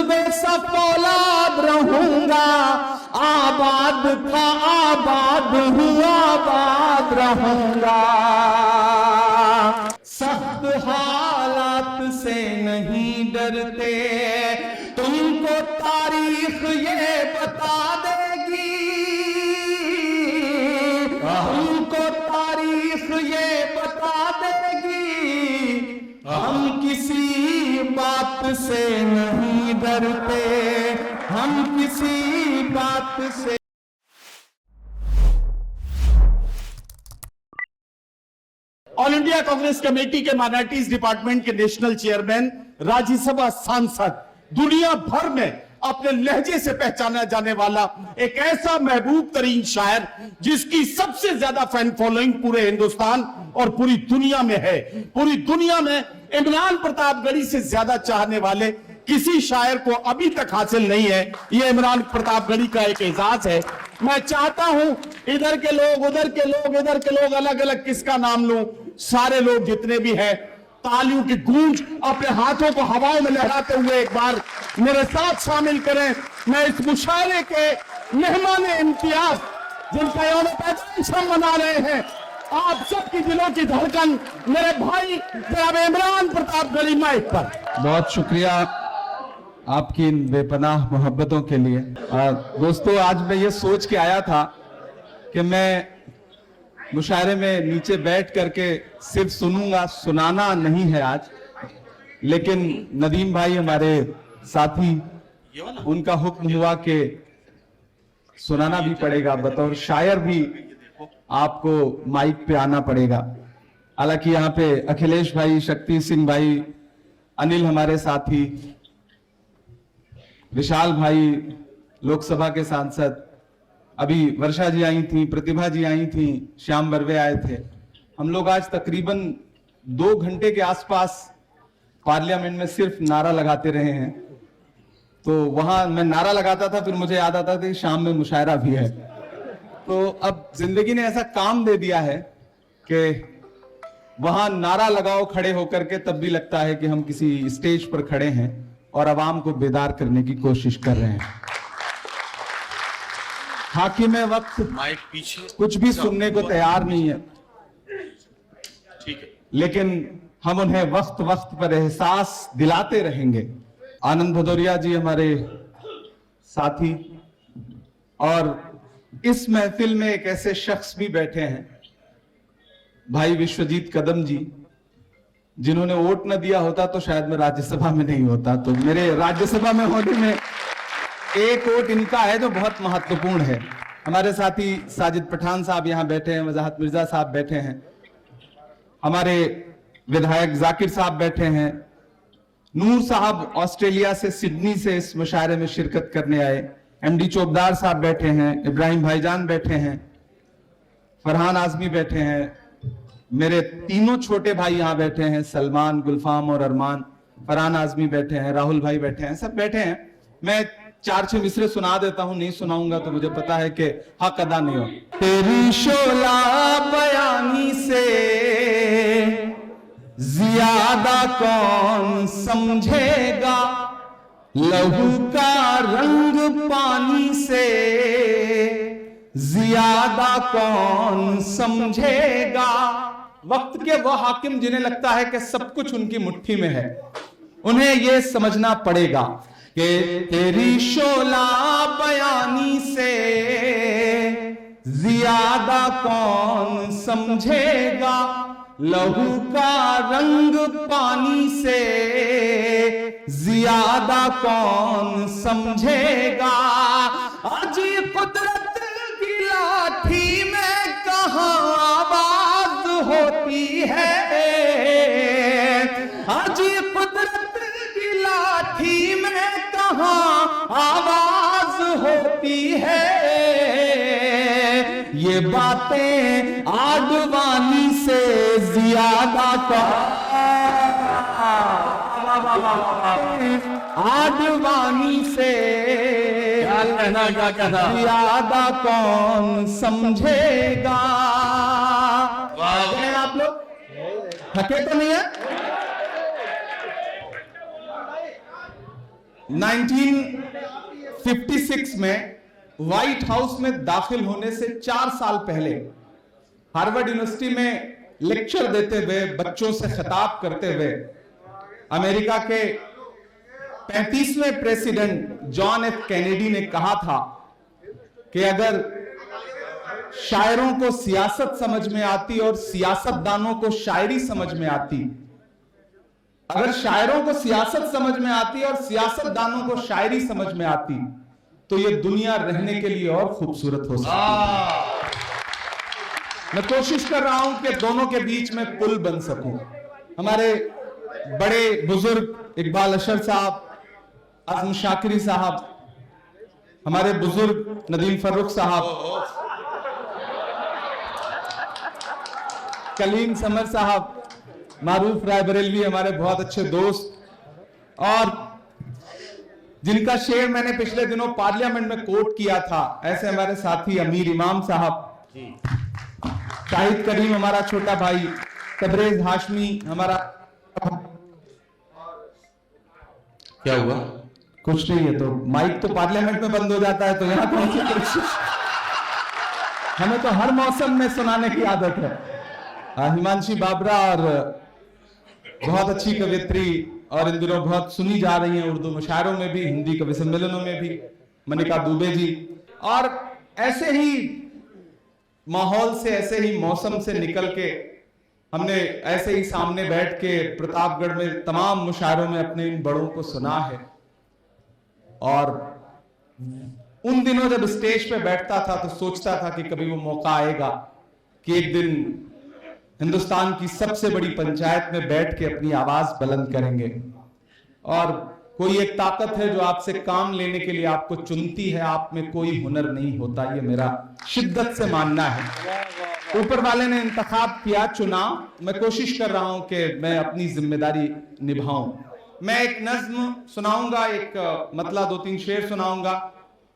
बेसफौलाद रहूंगा, आबाद था आबाद हूँ आबाद रहूंगा। सख्त हालात से नहीं डरते, तुमको तारीख ये बता देगी, तुमको तारीख ये बता देगी। हम किसी बात से नहीं डरते, हम किसी बात से। ऑल इंडिया कांग्रेस कमेटी के माइनॉरिटीज डिपार्टमेंट के नेशनल चेयरमैन, राज्यसभा सांसद, दुनिया भर में अपने लहजे से पहचाना जाने वाला एक ऐसा महबूब तरीन शायर जिसकी सबसे ज्यादा फैन फॉलोइंग पूरे हिंदुस्तान और पूरी दुनिया में है। पूरी दुनिया में इमरान प्रतापगढ़ी से ज्यादा चाहने वाले किसी शायर को अभी तक हासिल नहीं है। यह इमरान प्रतापगढ़ी का एक एजाज है। मैं चाहता हूं इधर के लोग, उधर के लोग, इधर के लोग, अलग अलग किसका नाम लूं, सारे लोग जितने भी हैं तालियों की गूंज अपने हाथों को हवाओं में लहराते हुए एक बार मेरे साथ शामिल करें। मैं इस मुशायरे के मेहमान इम्तियाज जिनका यौम पैदाइश हम मना रहे हैं, आप सबकी दिलों की धड़कन मेरे भाई जनाब इमरान प्रतापगढ़ी माइक पर। बहुत शुक्रिया आपकी इन बेपनाह मोहब्बतों के लिए। दोस्तों, आज मैं ये सोच के आया था कि मैं मुशायरे में नीचे बैठ करके सिर्फ सुनूंगा, सुनाना नहीं है आज, लेकिन नदीम भाई हमारे साथी, उनका हुक्म हुआ कि सुनाना भी पड़ेगा, बतौर शायर भी आपको माइक पे आना पड़ेगा। हालांकि यहाँ पे अखिलेश भाई, शक्ति सिंह भाई, अनिल हमारे साथी, विशाल भाई लोकसभा के सांसद, अभी वर्षा जी आई थी, प्रतिभा जी आई थी, श्याम बर्वे आए थे। हम लोग आज तकरीबन 2 घंटे के आसपास पार्लियामेंट में सिर्फ नारा लगाते रहे हैं। तो वहां मैं नारा लगाता था, फिर मुझे याद आता था कि शाम में मुशायरा भी है। तो अब जिंदगी ने ऐसा काम दे दिया है कि वहां नारा लगाओ खड़े होकर के, तब भी लगता है कि हम किसी स्टेज पर खड़े हैं और आवाम को बेदार करने की कोशिश कर रहे हैं। हाकिम वक्त माइक पीछे कुछ भी सुनने को तैयार नहीं है, ठीक है, लेकिन हम उन्हें वक्त वक्त पर एहसास दिलाते रहेंगे। आनंद भदौरिया जी हमारे साथी, और इस महफिल में एक ऐसे शख्स भी बैठे हैं, भाई विश्वजीत कदम जी, जिन्होंने वोट न दिया होता तो शायद मैं राज्यसभा में नहीं होता। तो मेरे राज्यसभा में होने में एक वोट इनका है जो बहुत महत्वपूर्ण है। हमारे साथी साजिद पठान साहब यहाँ बैठे हैं, वजाहत मिर्जा साहब बैठे हैं, हमारे विधायक जाकिर साहब बैठे हैं, नूर साहब ऑस्ट्रेलिया से, सिडनी से इस मुशायरे में शिरकत करने आए, एमडी चौबदार साहब बैठे हैं, इब्राहिम भाईजान बैठे हैं, फरहान आजमी बैठे हैं, मेरे तीनों छोटे भाई यहाँ बैठे हैं, सलमान, गुलफाम और अरमान, फरहान आजमी बैठे हैं, राहुल भाई बैठे हैं, सब बैठे हैं। मैं 4-6 मिसरे सुना देता हूं, नहीं सुनाऊंगा तो मुझे पता है कि हक अदा नहीं हो। तेरी शोला बयानी से ज्यादा कौन समझेगा, लहू का रंग पानी से ज्यादा कौन समझेगा। वक्त के वो हाकिम जिन्हें लगता है कि सब कुछ उनकी मुट्ठी में है, उन्हें यह समझना पड़ेगा कि तेरी शोला बयानी से ज्यादा कौन समझेगा, लहू का रंग पानी से ज्यादा कौन समझेगा। अजी कुदरत की लाठी में कहां आवाज होती है, अजी कुदरत की लाठी में कहां आवाज होती है। ये बातें आडवाणी से ज्यादा आडवाणी से ज्यादा कौन समझेगा। आप लोग थके तो नहीं है? 1956 में व्हाइट हाउस में दाखिल होने से 4 साल पहले हार्वर्ड यूनिवर्सिटी में लेक्चर देते हुए, बच्चों से खिताब करते हुए, अमेरिका के 35वें प्रेसिडेंट जॉन एफ कैनेडी ने कहा था कि अगर शायरों को सियासत समझ में आती और सियासतदानों को शायरी समझ में आती, अगर शायरों को सियासत समझ में आती और सियासतदानों को शायरी समझ में आती, तो ये दुनिया रहने के लिए और खूबसूरत हो सकती। मैं कोशिश कर रहा हूं कि दोनों के बीच में पुल बन सकूं। हमारे बड़े बुजुर्ग इकबाल अशर साहब, आजम शाकिरी साहब, हमारे बुजुर्ग नदीम फर्रुख साहब, कलीम समर साहब, मारूफ रायबरेलवी हमारे बहुत अच्छे दोस्त, और जिनका शेर मैंने पिछले दिनों पार्लियामेंट में कोट किया था, ऐसे हमारे साथी अमीर इमाम साहब, शाहिद करीम हमारा छोटा भाई, तबरेज हाशमी हमारा। क्या हुआ? कुछ नहीं है, तो माइक तो पार्लियामेंट में बंद हो जाता है, तो यहां कौन सी कोशिश? हमें तो हर मौसम में सुनाने की आदत है। हिमांशी बाबरा, और बहुत अच्छी कवियत्री, और इन दिनों बहुत सुनी जा रही हैं उर्दू मुशायरों में भी, हिंदी कवि सम्मेलनों में भी, मनिका दुबे जी। और ऐसे ही माहौल से, ऐसे ही मौसम से निकल के हमने ऐसे ही सामने बैठ के प्रतापगढ़ में तमाम मुशायरों में अपने इन बड़ों को सुना है। और उन दिनों जब स्टेज पे बैठता था तो सोचता था कि कभी वो मौका आएगा कि एक दिन हिंदुस्तान की सबसे बड़ी पंचायत में बैठ के अपनी आवाज बुलंद करेंगे। और कोई एक ताकत है जो आपसे काम लेने के लिए आपको चुनती है, आप में कोई हुनर नहीं होता, ये मेरा शिद्दत से मानना है। ऊपर वाले ने इंतखाब किया, चुना, मैं कोशिश कर रहा हूं कि मैं अपनी जिम्मेदारी निभाऊं। मैं एक नज्म सुनाऊंगा, एक मतलब 2-3 शेर सुनाऊंगा।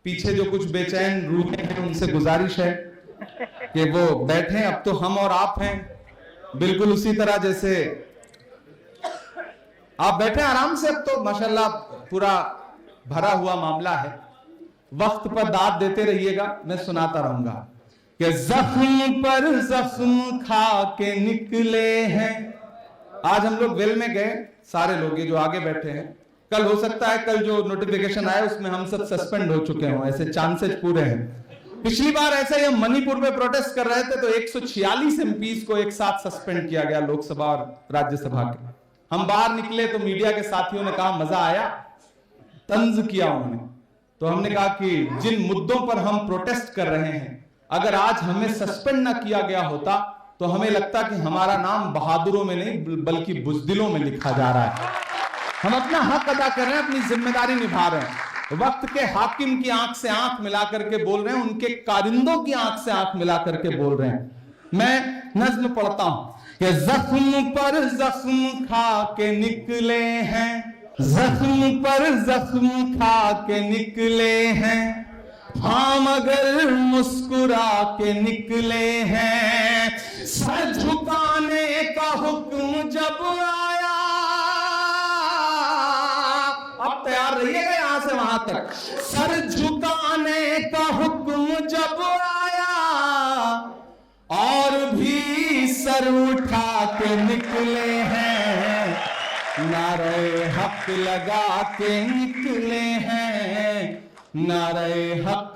पीछे जो कुछ बेचैन रूहें हैं उनसे गुजारिश है कि वो बैठे, अब तो हम और आप हैं, बिल्कुल उसी तरह जैसे आप बैठे आराम से। अब तो माशाल्लाह पूरा भरा हुआ मामला है। वक्त पर दाद देते रहिएगा, मैं सुनाता रहूंगा कि जख्म पर जख्म खा के निकले हैं। आज हम लोग वेल में गए, सारे लोग ये जो आगे बैठे हैं। कल हो सकता है कल जो नोटिफिकेशन आया उसमें हम सब सस्पेंड हो चुके हों, ऐसे चांसेस पूरे हैं। पिछली बार ऐसे ही हम मणिपुर में प्रोटेस्ट कर रहे थे तो 146 एमपीज को एक साथ सस्पेंड किया गया, लोकसभा और राज्यसभा के। हम बाहर निकले तो मीडिया के साथियों ने कहा मजा आया, तंज किया उन्होंने। तो हमने कहा कि जिन मुद्दों पर हम प्रोटेस्ट कर रहे हैं, अगर आज हमें सस्पेंड ना किया गया होता तो हमें लगता कि हमारा नाम बहादुरों में नहीं बल्कि बुज़दिलों में लिखा जा रहा है। हम अपना हक अदा कर रहे हैं, अपनी जिम्मेदारी निभा रहे हैं। वक्त के हाकिम की आंख से आंख मिला करके बोल रहे हैं, उनके कारिंदों की आंख से आंख मिला करके बोल रहे हैं। मैं नज्म पढ़ता हूं कि जख्म पर जख्म खा के निकले हैं, जख्म पर जख्म खा के निकले हैं, हाँ मगर मुस्कुरा के निकले हैं। सर झुकाने का हुक्म जब आया, अब तैयार रहिएगा यहां से वहां तक। सर झुकाने का हुक्म जब आया और भी सर उठा के निकले हैं, नारे हक लगा के निकले हैं, नारे हक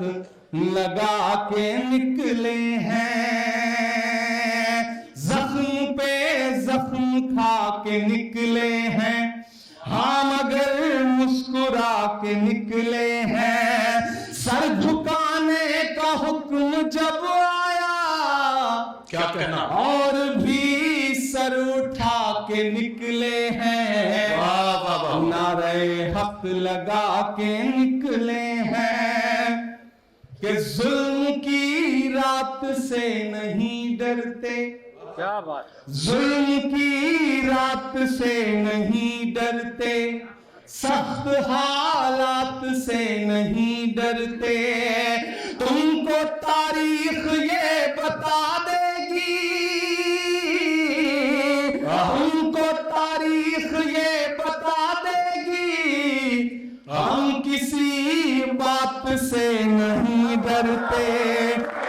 लगा के निकले हैं। जख्म पे जख्म खा के निकले हैं, हाँ मगर मुस्कुरा के निकले हैं। सर झुकाने का हुक्म जब आया, क्या कहना? और भी सर उठा के निकले हैं, वाह वाह वाह। नारे हक लगा के निकले हैं। कि जुल्म की रात से नहीं डरते, क्या बात। जुल्म की रात से नहीं डरते, सख्त हालात से नहीं डरते। तुमको तारीख ये बता देगी, तुमको तारीख ये बता देगी, हम से नहीं डरते,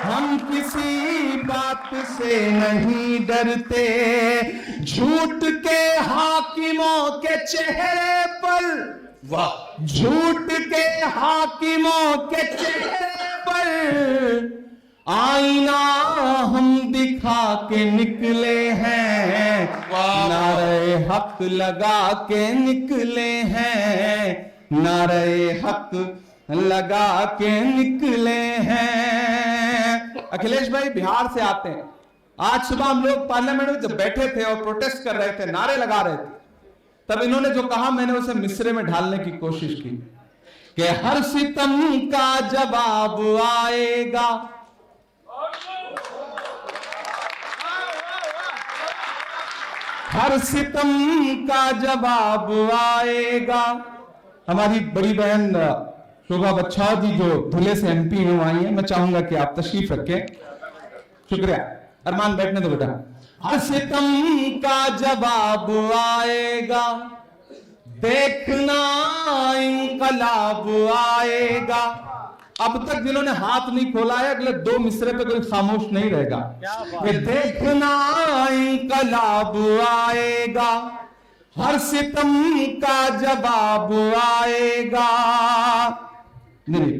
हम किसी बात से नहीं डरते। झूठ के हाकिमों के चेहरे पर, वाह, झूठ के हाकिमों के चेहरे पर आईना हम दिखा के निकले हैं, नारे हक लगा के निकले हैं, नारे हक लगा के निकले हैं। अखिलेश भाई बिहार से आते हैं। आज सुबह हम लोग पार्लियामेंट में जब बैठे थे और प्रोटेस्ट कर रहे थे, नारे लगा रहे थे, तब इन्होंने जो कहा मैंने उसे मिसरे में ढालने की कोशिश की कि हर सितम का जवाब आएगा, हर सितम का जवाब आएगा। हमारी बड़ी बहन शोभा बच्छाव जी जो धुले से एमपी में आई है, मैं चाहूंगा कि आप तशरीफ रखें। शुक्रिया। अरमान बैठने दो बेटा। हर सितम का जवाब आएगा, देखना इंकलाब आएगा। अब तक जिन्होंने हाथ नहीं खोला है, अगले 2 मिसरे पे कोई खामोश नहीं रहेगा। ये देखना इंकलाब आएगा, हर सितम का जवाब आएगा। नहीं,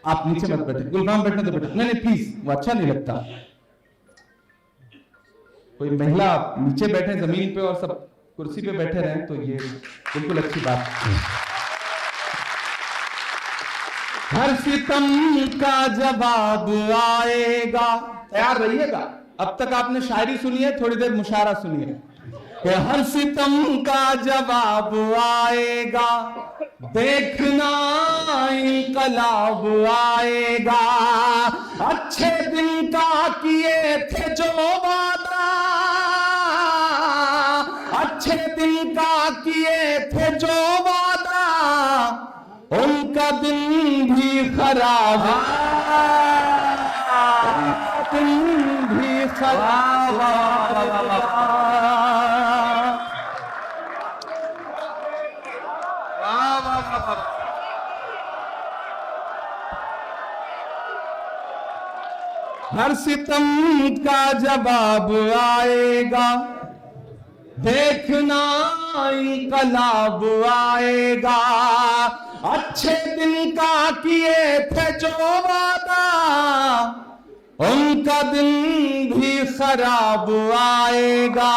आप नीचे मत बैठे, गुलराम बैठने दो बेटा। नहीं प्लीज, वो अच्छा नहीं लगता। कोई महिला नीचे बैठे जमीन पे और सब कुर्सी पे बैठे रहे तो ये बिल्कुल अच्छी बात नहीं। हर सितम का जवाब आएगा। तैयार रहिएगा। अब तक आपने शायरी सुनी है, थोड़ी देर मुशायरा सुनिए। हर सितम का जवाब आएगा, देखना इंकलाब आएगा। अच्छे दिन का किए थे जो वादा, अच्छे दिन का किए थे जो वादा, उनका दिन भी खराब, दिन भी खराब। हर सितम का जवाब आएगा, देखना इंकलाब आएगा। अच्छे दिन का किए थे जो वादा, उनका दिन भी खराब आएगा।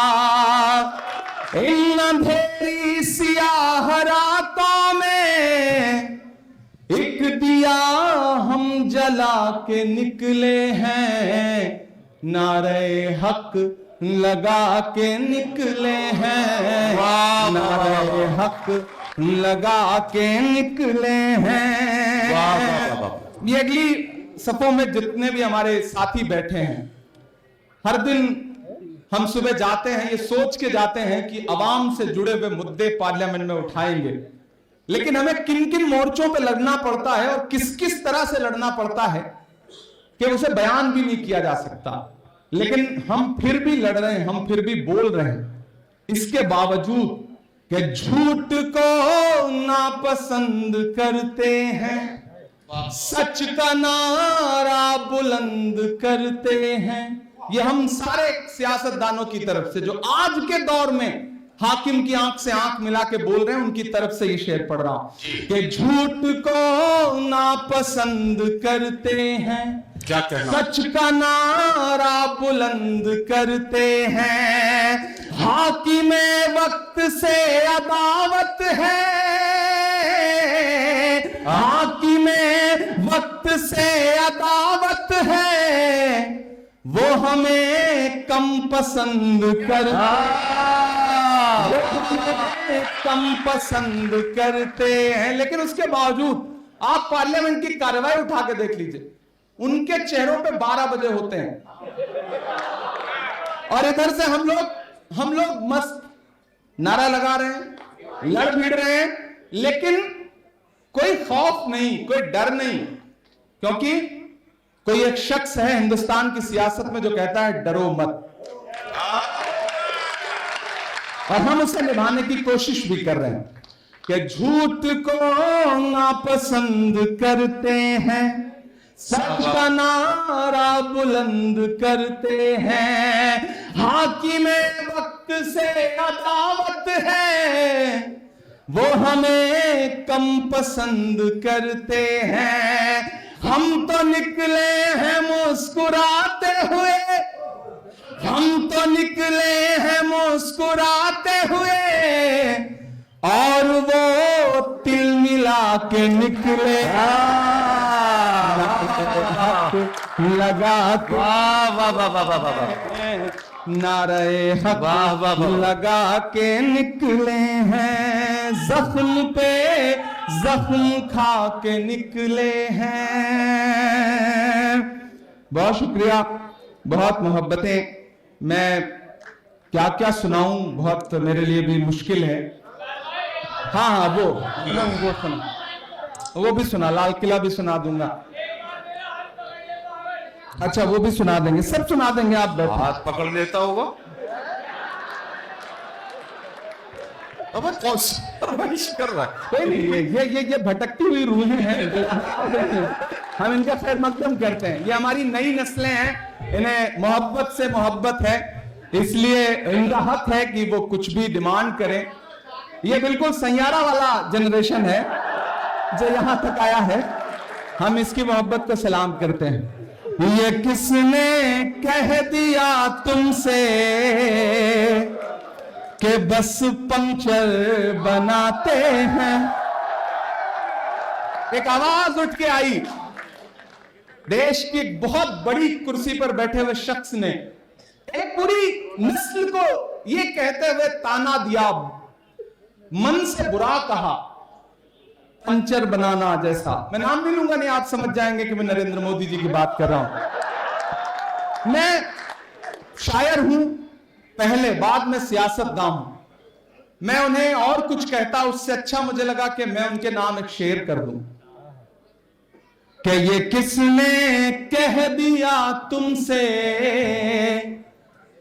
इन अंधेरी सियाह रातों में एक दिया हम जला के निकले हैं, नारे हक लगा के निकले हैं, नारे हक लगा के निकले हैं। ये अगली सफों में जितने भी हमारे साथी बैठे हैं, हर दिन हम सुबह जाते हैं ये सोच के जाते हैं कि अवाम से जुड़े हुए मुद्दे पार्लियामेंट में उठाएंगे, लेकिन हमें किन किन मोर्चों पे लड़ना पड़ता है और किस किस तरह से लड़ना पड़ता है कि उसे बयान भी नहीं किया जा सकता। लेकिन हम फिर भी लड़ रहे हैं, हम फिर भी बोल रहे हैं, इसके बावजूद कि झूठ को नापसंद करते हैं, सच का नारा बुलंद करते हैं। ये हम सारे सियासतदानों की तरफ से जो आज के दौर में हाकिम की आंख से आंख मिला के बोल रहे हैं, उनकी तरफ से ये शेर पढ़ रहा हूं कि झूठ को नापसंद करते हैं, क्या कहना, सच का नारा बुलंद करते हैं। हाकिम वक्त से अदावत है, हाकिम वक्त से अदावत है, वो हमें कम पसंद कम पसंद करते हैं। लेकिन उसके बावजूद आप पार्लियामेंट की कार्रवाई उठा के देख लीजिए, उनके चेहरों पे 12 बजे होते हैं और इधर से हम लोग मस्त नारा लगा रहे हैं, लड़ भिड़ रहे हैं, लेकिन कोई खौफ नहीं, कोई डर नहीं, क्योंकि कोई एक शख्स है हिंदुस्तान की सियासत में जो कहता है डरो मत, और हम उसे निभाने की कोशिश भी कर रहे हैं। कि झूठ को नापसंद करते हैं, सच का नारा बुलंद करते हैं। हाकिमे वक्त से अदावत है, वो हमें कम पसंद करते हैं। हम तो निकले हैं मुस्कुराते हुए, हम तो निकले हैं मुस्कुराते हुए, और वो तिल मिला के निकले लगा के, वाह वाह वाह वाह वाह वाह, नारे हक वाह वाह वाह। लगा के निकले हैं, जख्म पे जख्म खा के निकले हैं। बहुत शुक्रिया, बहुत मोहब्बतें। मैं क्या क्या सुनाऊं, बहुत मेरे लिए भी मुश्किल है। हाँ हाँ, वो सुना, वो भी सुना, लाल किला भी सुना दूंगा। अच्छा, वो भी सुना देंगे, सब सुना देंगे, आप बैठो। हाथ पकड़ लेता होगा। अब कौन सा फरमाइश कर रहा है? कोई नहीं, ये भटकती हुई रूहें हैं, हम इनका खैर मकदम करते हैं। ये हमारी नई नस्लें हैं, इन्हें मोहब्बत से मोहब्बत है, इसलिए इनका हक है कि वो कुछ भी डिमांड करें। ये बिल्कुल सैयारा वाला जनरेशन है जो यहां तक आया है, हम इसकी मोहब्बत को सलाम करते हैं। ये किसने कह दिया तुमसे कि बस पंक्चर बनाते हैं। एक आवाज उठ के आई, देश की एक बहुत बड़ी कुर्सी पर बैठे हुए शख्स ने एक पूरी नस्ल को ये कहते हुए ताना दिया, मन से बुरा कहा, पंचर बनाना जैसा। मैं नाम नहीं लूंगा, नहीं आप समझ जाएंगे कि मैं नरेंद्र मोदी जी की बात कर रहा हूं। मैं शायर हूं पहले, बाद में सियासतदान हूं। मैं उन्हें और कुछ कहता, उससे अच्छा मुझे लगा कि मैं उनके नाम एक शेर कर दूं कि ये किसने कह दिया तुमसे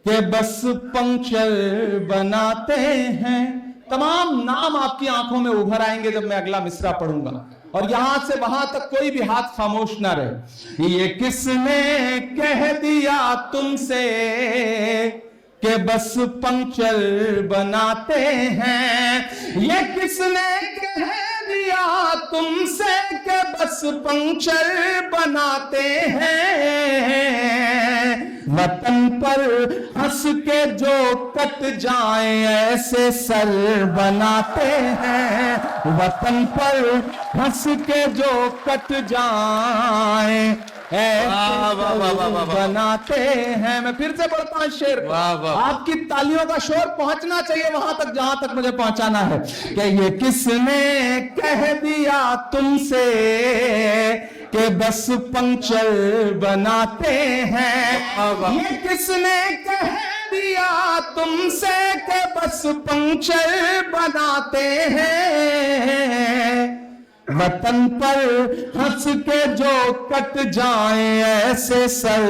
कि बस पंक्चर बनाते हैं। तमाम नाम आपकी आंखों में उभर आएंगे जब मैं अगला मिसरा पढ़ूंगा, और यहां से वहां तक कोई भी हाथ खामोश ना रहे। ये किसने कह दिया तुमसे कि बस पंक्चर बनाते हैं। ये किसने कह दिया तुमसे कि बस पंक्चर बनाते हैं। वतन पर हंस के जो कट जाए ऐसे सर बनाते हैं। वतन पर हंस के जो कट जाए ऐसे बनाते हैं। मैं फिर से बोलता हूं शेर, वाह, वाह। आपकी तालियों का शोर पहुंचना चाहिए वहां तक जहां तक मुझे पहुंचाना है कि ये किसने कह दिया तुमसे कि बस पंक्चर बनाते हैं। ये किसने कह दिया तुमसे कि बस पंक्चर बनाते हैं। वतन पर हंस के जो कट जाए ऐसे सर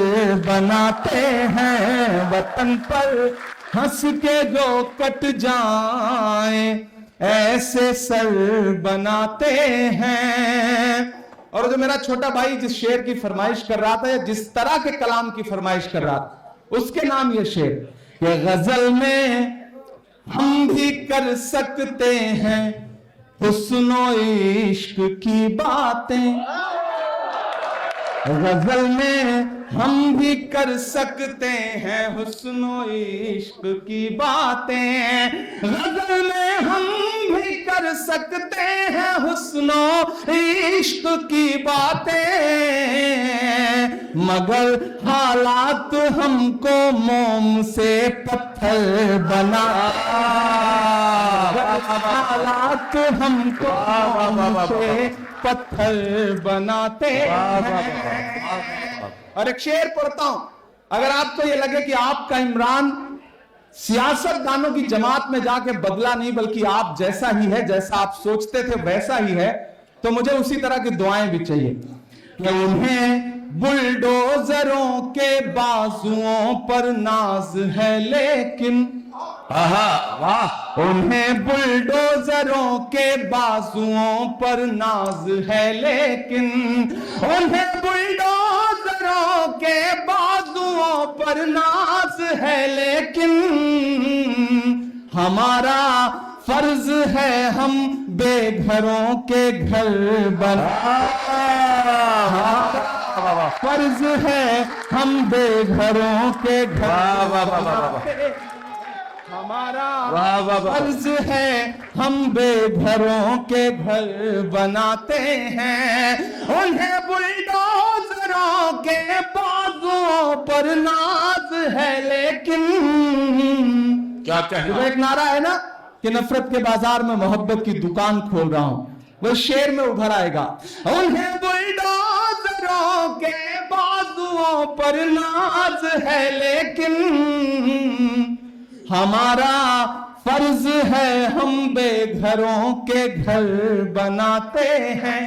बनाते हैं। वतन पर हंस के जो कट जाए ऐसे सर बनाते हैं। और जो मेरा छोटा भाई जिस शेर की फरमाइश कर रहा था, या जिस तरह के कलाम की फरमाइश कर रहा था, उसके नाम ये शेर कि गजल में हम भी कर सकते हैं हुस्नो इश्क की बातें। गजल में हम भी कर सकते हैं हुस्नो इश्क की बातें। गजल में हम भी कर सकते हैं हुस्नो इश्क की बातें। मगर हालात हमको मोम से पत्थर बना, हालात हमको मोम से पत्थर बनाते हैं। और एक शेर पढ़ता हूं, अगर आपको ये लगे कि आपका इमरान सियासतदानों की जमात में जाके बदला नहीं बल्कि आप जैसा ही है, जैसा आप सोचते थे वैसा ही है, तो मुझे उसी तरह की दुआएं भी चाहिए कि उन्हें बुलडोजरों के बाजुओं पर नाज है, लेकिन वाह। उन्हें बुलडोजरों के बाजुओं पर नाज है, लेकिन उन्हें बुलडोजरों के बाजुओं पर नाज है, लेकिन हमारा फर्ज है हम बेघरों के घर फर्ज है हम बेघरों के घर हमारा फर्ज है हम बेघरों के घर बनाते हैं। उन्हें बुलडोजरों के बाजुओं पर नाज है, लेकिन क्या कहना। एक नारा है ना कि नफरत के बाजार में मोहब्बत की दुकान खोल रहा हूं, वो शेर में उभर आएगा। उन्हें बुलडोजरों के बाजुओं पर नाज है, लेकिन हमारा फर्ज है हम बेघरों के घर बनाते हैं।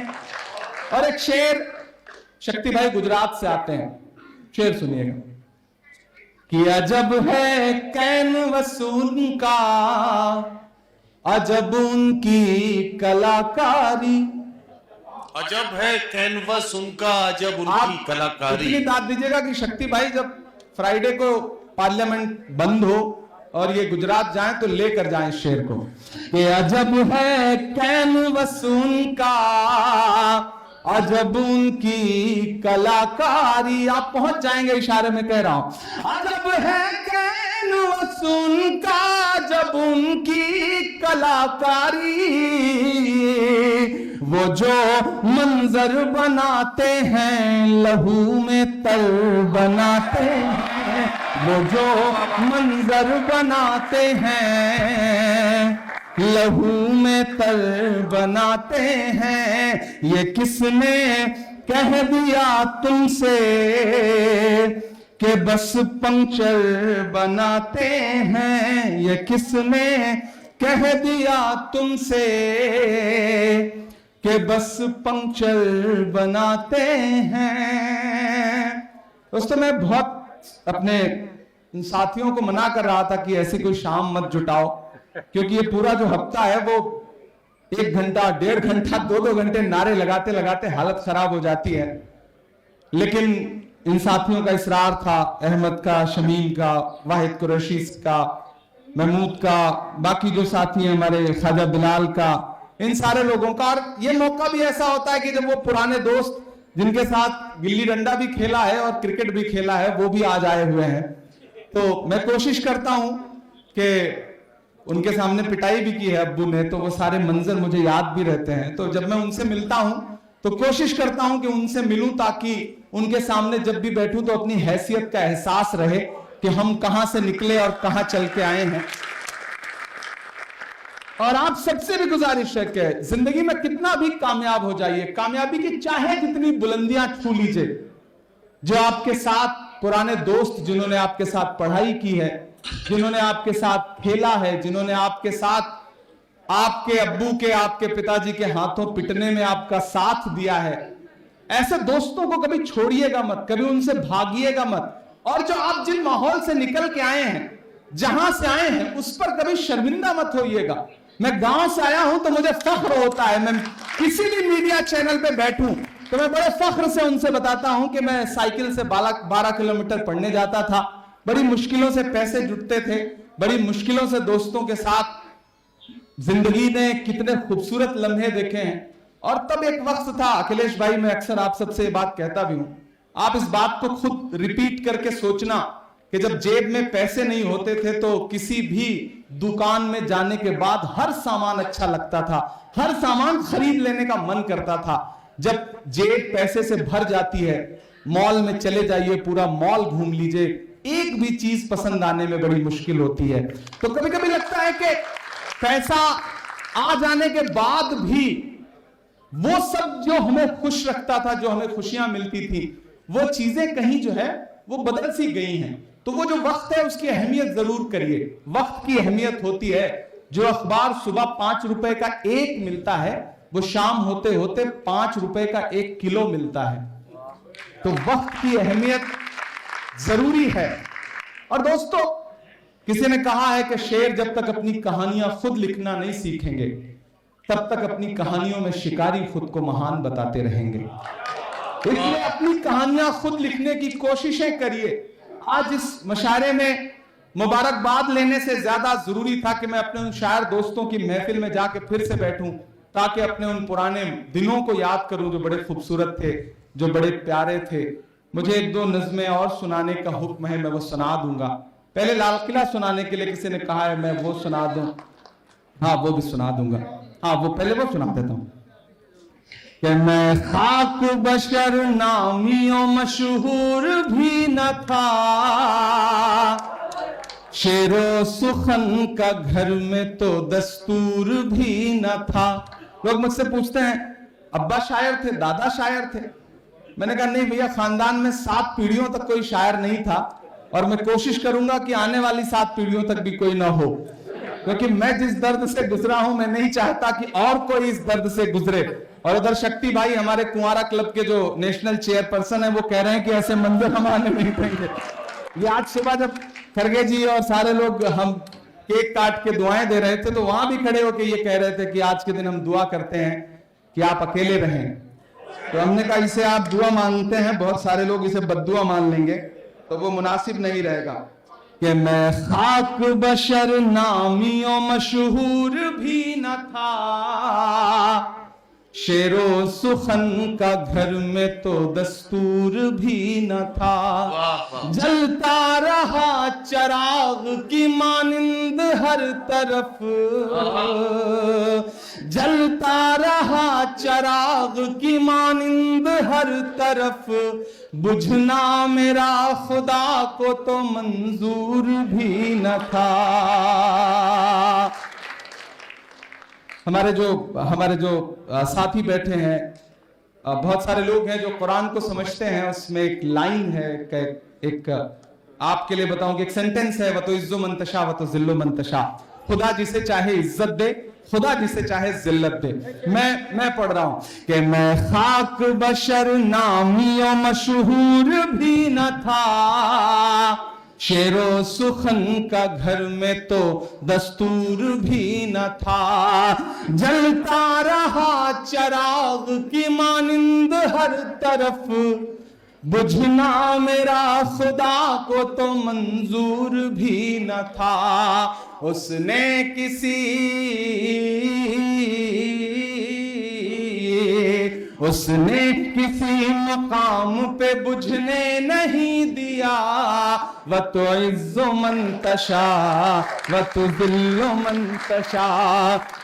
और एक शेर शक्ति भाई गुजरात से आते हैं, शेर सुनिएगा कि अजब है कैनवस उनका, अजब उनकी कलाकारी। अजब है कैनवस उनका, अजब उनकी आप कलाकारी। इतनी दाद दीजिएगा कि शक्ति भाई जब फ्राइडे को पार्लियामेंट बंद हो और ये गुजरात जाएं तो लेकर जाएं इस शेर को कि अजब है कैनवस उनका, अजब उनकी कलाकारी। आप पहुंच जाएंगे, इशारे में कह रहा हूं। अजब है कैनवस उनका, अजब उनकी कलाकारी। वो जो मंजर बनाते हैं लहू में तर बनाते हैं, वो जो मंजर बनाते हैं लहू में तर बनाते हैं। ये किसने कह दिया तुमसे कि बस पंक्चर बनाते हैं, ये किसने कह दिया तुमसे कि बस पंक्चर बनाते हैं। दोस्तों मैं बहुत अपने इन साथियों को मना कर रहा था कि ऐसी कोई शाम मत जुटाओ, क्योंकि ये पूरा जो हफ्ता है वो 1 घंटा 1.5 घंटा 2-2 घंटे नारे लगाते लगाते हालत खराब हो जाती है। लेकिन इन साथियों का इसरार था, अहमद का, शमीम का, वाहिद कुरैशी का, महमूद का, बाकी जो साथी हैं हमारे ख्वाजा बिलाल का, इन सारे लोगों का। और ये मौका भी ऐसा होता है कि जब वो पुराने दोस्त जिनके साथ गिल्ली डंडा भी खेला है और क्रिकेट भी खेला है वो भी आज आए हुए हैं, तो मैं कोशिश करता हूं कि उनके सामने पिटाई भी की है अब्बू ने, तो वो सारे मंजर मुझे याद भी रहते हैं। तो जब मैं उनसे मिलता हूं तो कोशिश करता हूं कि उनसे मिलूं, ताकि उनके सामने जब भी बैठूं तो अपनी हैसियत का एहसास रहे कि हम कहां से निकले और कहां चल के आए हैं। और आप सबसे भी गुजारिश है कि जिंदगी में कितना भी कामयाब हो जाइए, कामयाबी की चाहे जितनी बुलंदियां छू लीजिए, जो आपके साथ पुराने दोस्त जिन्होंने आपके साथ पढ़ाई की है, जिन्होंने आपके साथ खेला है, जिन्होंने आपके साथ आपके अब्बू के, आपके पिताजी के हाथों पिटने में आपका साथ दिया है, ऐसे दोस्तों को कभी छोड़िएगा मत, कभी उनसे भागिएगा मत। और जो आप जिन माहौल से निकल के आए हैं, जहां से आए हैं, उस पर कभी शर्मिंदा मत होइएगा। मैं गांव से आया हूं तो मुझे फख्र होता है, मैं किसी भी मीडिया चैनल पे बैठूं तो मैं बड़े फख्र से उनसे बताता हूं कि मैं साइकिल से 12 किलोमीटर पढ़ने जाता था, बड़ी मुश्किलों से पैसे जुटते थे, बड़ी मुश्किलों से दोस्तों के साथ जिंदगी ने कितने खूबसूरत लम्हे देखे हैं। और तब एक वक्त था, अखिलेश भाई, मैं अक्सर आप सबसे ये बात कहता भी हूं, आप इस बात को खुद रिपीट करके सोचना कि जब जेब में पैसे नहीं होते थे तो किसी भी दुकान में जाने के बाद हर सामान अच्छा लगता था, हर सामान खरीद लेने का मन करता था। जब जेब पैसे से भर जाती है, मॉल में चले जाइए, पूरा मॉल घूम लीजिए, एक भी चीज पसंद आने में बड़ी मुश्किल होती है। तो कभी कभी लगता है कि पैसा आ जाने के बाद भी वो सब जो हमें खुश रखता था, जो हमें खुशियां मिलती थी, वो चीजें कहीं जो है वो बदल सी गई हैं। तो वो जो वक्त है उसकी अहमियत जरूर करिए। वक्त की अहमियत होती है, जो अखबार सुबह 5 रुपए का 1 मिलता है, वो शाम होते होते 5 रुपए का 1 किलो मिलता है। तो वक्त की अहमियत जरूरी है। और दोस्तों, किसी ने कहा है कि शेर जब तक अपनी कहानियां खुद लिखना नहीं सीखेंगे तब तक अपनी कहानियों में शिकारी खुद को महान बताते रहेंगे। इसलिए अपनी कहानियां खुद लिखने की कोशिशें करिए। आज इस मुशायरे में मुबारकबाद लेने से ज्यादा जरूरी था कि मैं अपने उन शायर दोस्तों की महफिल में जाके फिर से बैठूं ताकि अपने उन पुराने दिनों को याद करूं जो बड़े खूबसूरत थे, जो बड़े प्यारे थे। मुझे एक दो नज़में और सुनाने का हुक्म है, मैं वो सुना दूंगा। पहले लाल किला सुनाने के लिए किसी ने कहा है, मैं वो सुना दूं। हाँ, वो भी सुना दूंगा। हाँ, वो पहले वो सुना देता हूं कि मैं खाक बशर नामियों मशहूर भी न था, शेरो सुखन का घर में तो दस्तूर भी न था। लोग मुझसे पूछते हैं अब्बा शायर थे, दादा शायर थे? मैंने कहा नहीं भैया, खानदान में 7 पीढ़ियों तक कोई शायर नहीं था और मैं कोशिश करूंगा कि आने वाली 7 पीढ़ियों तक भी कोई ना हो, क्योंकि मैं जिस दर्द से गुजरा हूं मैं नहीं चाहता कि और कोई इस दर्द से गुजरे। और उधर शक्ति भाई हमारे कुंवारा क्लब के जो नेशनल चेयरपर्सन है वो कह रहे हैं कि ऐसे मंदिर हम आने नहीं देंगे। ये आज सुबह जब खरगे जी और सारे लोग हम केक काट के दुआएं दे रहे थे तो वहां भी खड़े होकर ये कह रहे थे कि आज के दिन हम दुआ करते हैं कि आप अकेले रहें। तो हमने कहा इसे आप दुआ मानते हैं, बहुत सारे लोग इसे बद्दुआ मान लेंगे तो वो मुनासिब नहीं रहेगा। कि मैं खाक बशर नामियों मशहूर भी न था, शेरो सुखन का घर में तो दस्तूर भी न था। जलता रहा चराग की मानिंद हर तरफ, जलता रहा चराग की मानिंद हर तरफ, बुझना मेरा खुदा को तो मंजूर भी न था। हमारे जो साथी बैठे हैं, बहुत सारे लोग हैं जो कुरान को समझते हैं। उसमें एक लाइन है, एक आपके लिए बताऊं कि एक सेंटेंस है, वतो इज्जो मंतशा वतो जिल्लो मंतशा। खुदा जिसे चाहे इज्जत दे, खुदा जिसे चाहे जिल्लत दे। मैं पढ़ रहा हूं कि मैं खाक बशर नामियों मशहूर भी न था, शेरो सुखन का घर में तो दस्तूर भी न था। जलता रहा चराग की मानिंद हर तरफ, बुझना मेरा खुदा को तो मंजूर भी न था। उसने किसी मकाम पे बुझने नहीं दिया, व तो इज्जो मंतशा व तो जिल्लो मंतशा,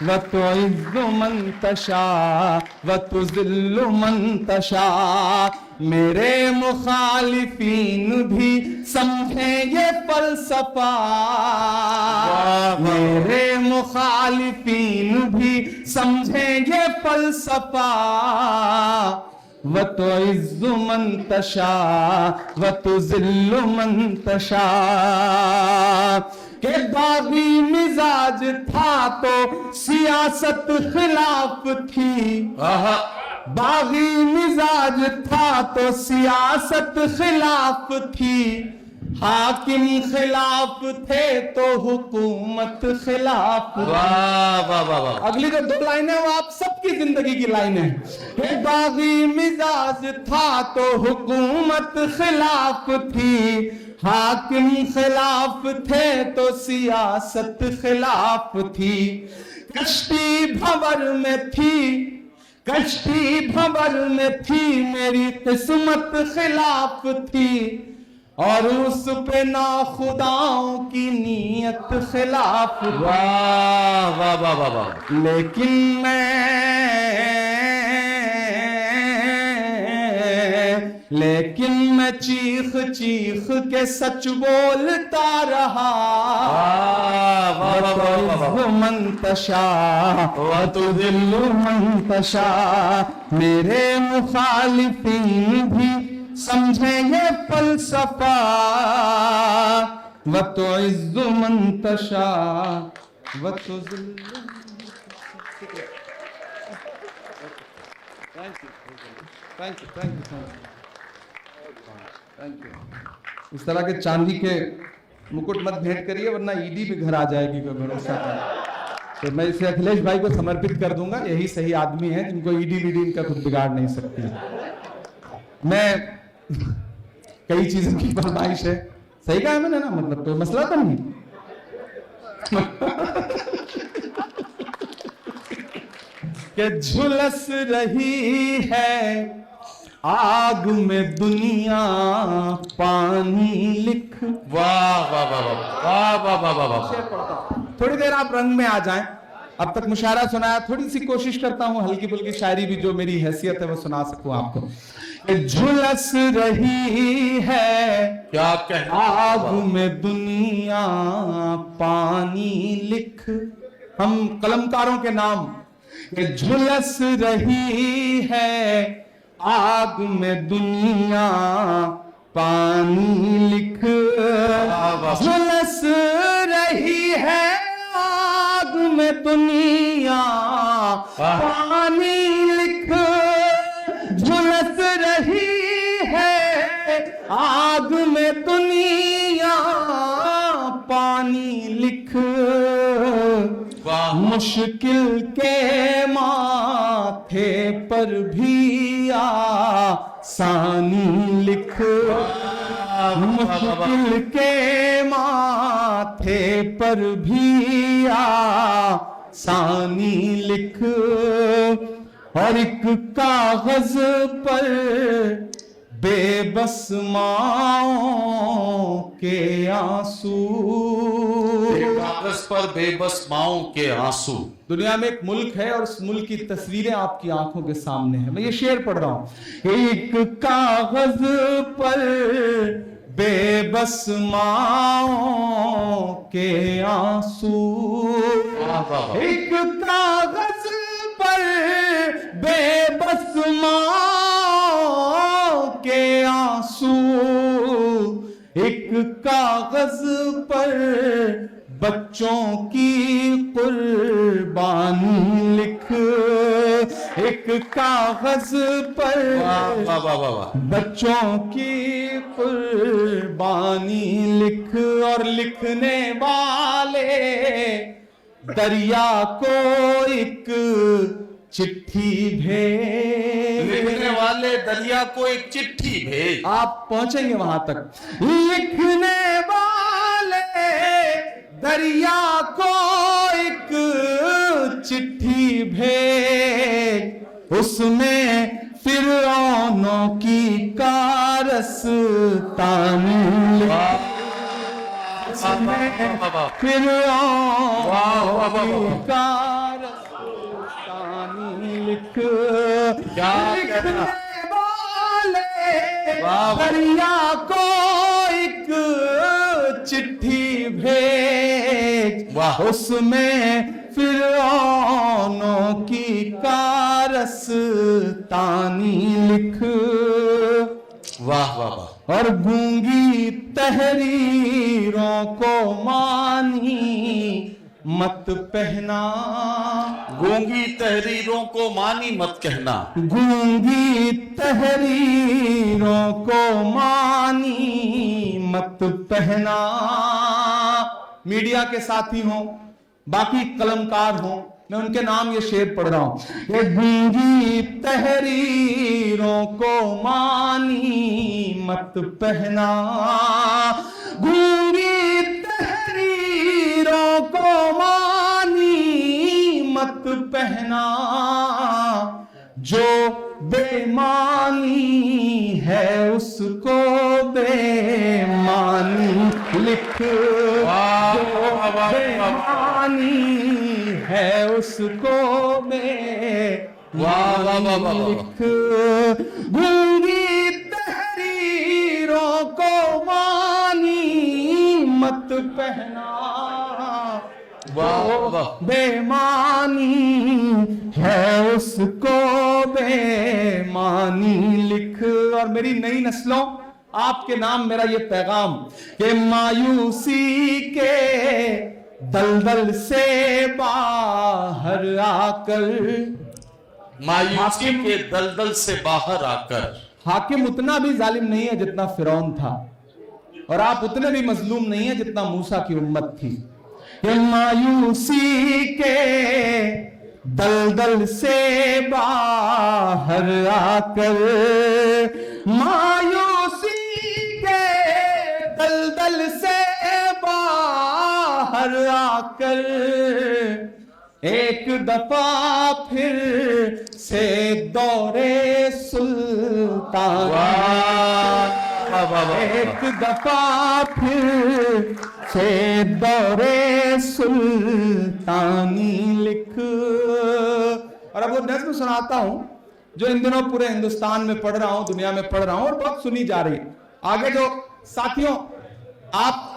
व तो इज्जो मंतशा व तो जिल्लो मंतशा। मेरे मुखालिफीन भी समझे ये फलसफा, मेरे मुखालिफीन भी समझे ये फलसफा। व तो इज्जु मंतशा व तो जिल्लु मंतशा। के बागी मिजाज था तो सियासत खिलाफ थी, बागी मिजाज था तो सियासत खिलाफ थी। हाकिम खिलाफ थे तो हुकूमत खिलाफ। वाह वाह वाह वाह। अगली जो 2 लाइनें वो आप सबकी जिंदगी की लाइनें हैं। बागी मिजाज था तो हुकूमत खिलाफ थी, हाकिम खिलाफ थे तो सियासत खिलाफ थी। कश्ती भंवर में थी, कश्ती भंवर में थी, मेरी किस्मत खिलाफ थी। और उस पे ना खुदाओं की नीयत खिलाफ। वाह वाह वाह वाह वाह। लेकिन मैं चीख चीख के सच बोलता रहा। मंतशा व तुदिल्लु मंतशा। मेरे मुखालिफीन भी समझे ये फलसफा। व तो इज्जु मंतशा व तो थैंक यू। इस तरह के चांदी के मुकुट मत भेंट करिए वरना ईडी भी घर आ जाएगी, कोई भरोसा नहीं। तो मैं इसे अखिलेश भाई को समर्पित कर दूंगा, यही सही आदमी है जिनको ईडी वीडी इनका कुछ बिगाड़ नहीं सकती। मैं कई चीजों की फरमाइश है, सही कहा है मैंने ना, मतलब कोई मसला तो नहीं। कि झुलस रही है आग में दुनिया पानी लिख। वाह वाह वाह वाह वाह वाह वाह वाह वाह। थोड़ी देर आप रंग में आ जाएं। अब तक मुशायरा सुनाया, थोड़ी सी कोशिश करता हूं हल्की फुल्की शायरी भी जो मेरी हैसियत है वो सुना सकूं आपको। कि झुलस रही है क्या कहना, आग में दुनिया पानी लिख। हम कलमकारों के नाम। कि झुलस रही है आग में दुनिया पानी लिख। झुलस रही है आग में दुनिया पानी लिख। झुलस रही है आग में दुनिया पानी लिख। मुश्किल के माथे पर भी आसानी लिख। मुश्किल के माथे पर भी आसानी लिख। और एक कागज पर बेबस माओ के आंसू। कागज पर बेबस माओं के आंसू। दुनिया में एक मुल्क है और उस मुल्क की तस्वीरें आपकी आंखों के सामने है। मैं ये शेर पढ़ रहा हूं। एक कागज पर बेबस माओ के आंसू। एक कागज पर बेबस माओ के आंसू। एक कागज पर बच्चों की कुर्बानी लिख। एक कागज पर वाह वाह वाह वाह। बच्चों की कुर्बानी लिख। और लिखने वाले दरिया को एक चिट्ठी भेज। लिखने वाले दरिया को एक चिट्ठी भेज। आप पहुंचेंगे वहां तक। लिखने वाले दरिया को एक चिट्ठी भेज। उसमें फिरौनों की कारस्तानी लिख। फिरौनों की कारस्तानी लिख। लिखने वाले दरिया को एक चिट्ठी भेज। उसमें फिरौनों की कारस्तानी लिख। वाह वाह वाह। और गूंगी तहरीरों को मानी मत पहना। गूंगी तहरीरों को मानी मत कहना। गूंगी तहरीरों को मानी मत पहना। मीडिया के साथी हों, बाकी कलमकार हों, मैं उनके नाम ये शेर पढ़ रहा हूं। ये गूंगी तहरीरों को मानी मत पहना। गूंगी तहरीरों को मानी मत पहना। जो बेमानी है उसको बेमानी लिख। जो बेमानी है उसको बेमानी लिख। गूंगी तहरीरों को मानी मत पहना। बेमानी है उसको बेमानी लिख। और मेरी नई नस्लों, आपके नाम मेरा ये पैगाम कि मायूसी के दलदल से बाहर आकर। मायूसी के दलदल से बाहर आकर। हाकिम उतना भी जालिम नहीं है जितना फिरौन था। और आप उतने भी मजलूम नहीं है जितना मूसा की उम्मत थी। ये मायूसी के दलदल से बाहर आकर, मायूसी के दलदल से बाहर आकर, एक दफा फिर से दौरे सुल्तान, एक दफा फिर से दौरे सुल्तानी लिख। और अब वो नज़्म सुनाता हूं जो इन दिनों पूरे हिंदुस्तान में पढ़ रहा हूं, दुनिया में पढ़ रहा हूं और बहुत सुनी जा रही है। आगे जो साथियों, आप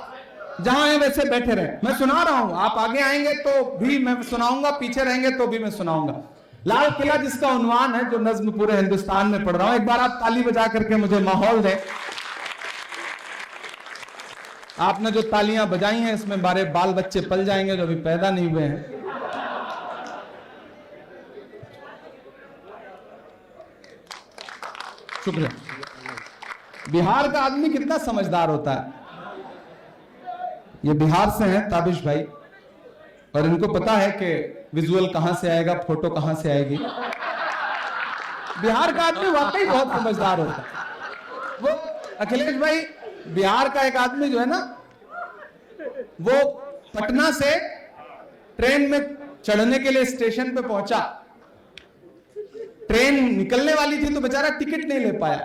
जहां हैं वैसे बैठे रहे, मैं सुना रहा हूं, आप आगे आएंगे तो भी मैं सुनाऊंगा, पीछे रहेंगे तो भी मैं सुनाऊंगा। लाल किला जिसका उन्वान है, जो नज्म पूरे हिंदुस्तान में पढ़ रहा हूं, एक बार आप ताली बजा करके मुझे माहौल दें। आपने जो तालियां बजाई हैं इसमें हमारे बाल बच्चे पल जाएंगे जो अभी पैदा नहीं हुए हैं। शुक्रिया। बिहार का आदमी कितना समझदार होता है। ये बिहार से हैं ताबिश भाई, और इनको पता है कि विजुअल कहां से आएगा, फोटो कहां से आएगी। बिहार का आदमी वाकई बहुत समझदार होता है। वो अखिलेश भाई, बिहार का एक आदमी जो है ना, वो पटना से ट्रेन में चढ़ने के लिए स्टेशन पे पहुंचा, ट्रेन निकलने वाली थी तो बेचारा टिकट नहीं ले पाया,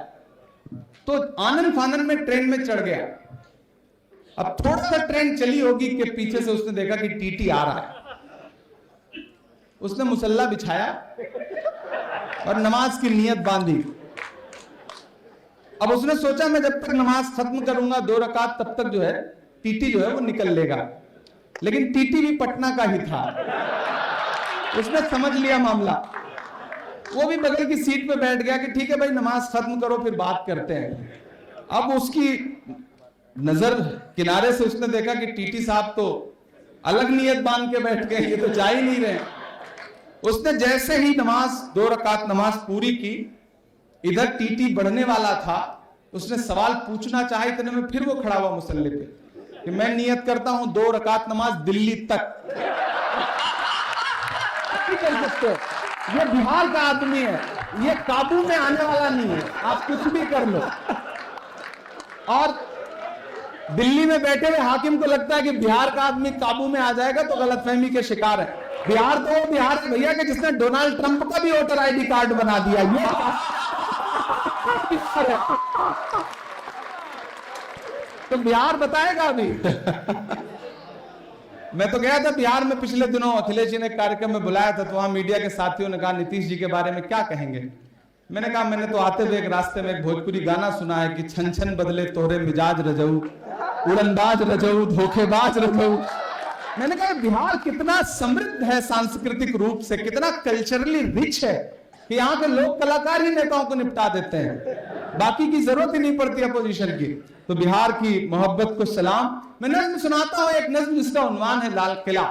तो आनन फानन में ट्रेन में चढ़ गया। अब थोड़ा सा ट्रेन चली होगी कि पीछे से उसने देखा कि टीटी आ रहा है, उसने मुसल्ला बिछाया और नमाज की नियत बांधी। अब उसने सोचा मैं जब तक नमाज खत्म करूंगा 2 रकात, तब तक जो है टीटी जो है वो निकल लेगा। लेकिन टीटी भी पटना का ही था, उसने समझ लिया मामला, वो भी बगल की सीट पे बैठ गया कि ठीक है भाई नमाज खत्म करो फिर बात करते हैं। अब उसकी नजर किनारे से उसने देखा कि टीटी साहब तो अलग नियत बांध के बैठ गए, ये तो जा ही नहीं रहे। उसने जैसे ही नमाज 2 रकात नमाज पूरी की, इधर टीटी बढ़ने वाला था, उसने सवाल पूछना चाहा, इतने में फिर वो खड़ा हुआ मुसल्ले पे कि मैं नियत करता हूं 2 रकात नमाज दिल्ली तक। कर सकते हो, ये बिहार का आदमी है, ये काबू में आने वाला नहीं है, आप कुछ भी कर लो। और दिल्ली में बैठे हुए हाकिम को लगता है कि बिहार का आदमी काबू में आ जाएगा तो गलतफहमी के शिकार है। बिहार तो बिहार के भैया के जिसने डोनाल्ड ट्रंप का भी वोटर आईडी कार्ड बना दिया, ये बिहार है। तो बिहार बताएगा अभी। मैं तो गया था बिहार में पिछले दिनों, अखिलेश जी ने कार्यक्रम में बुलाया था, तो वहां मीडिया के साथियों ने कहा नीतीश जी के बारे में क्या कहेंगे। मैंने कहा मैंने तो आते हुए एक रास्ते में एक भोजपुरी गाना सुना है कि छन छन बदले तोरे मिजाज रजऊ, उड़नबाज रजऊ, धोखेबाज रजऊ। मैंने कहा बिहार कितना समृद्ध है सांस्कृतिक रूप से, कितना कल्चरली रिच है कि यहाँ के लोक कलाकार ही नेताओं को निपटा देते हैं, बाकी की जरूरत ही नहीं पड़ती अपोजिशन की। तो बिहार की मोहब्बत को सलाम। मैं नज्म सुनाता हूं, एक नज्म जिसका उन्वान है लाल किला।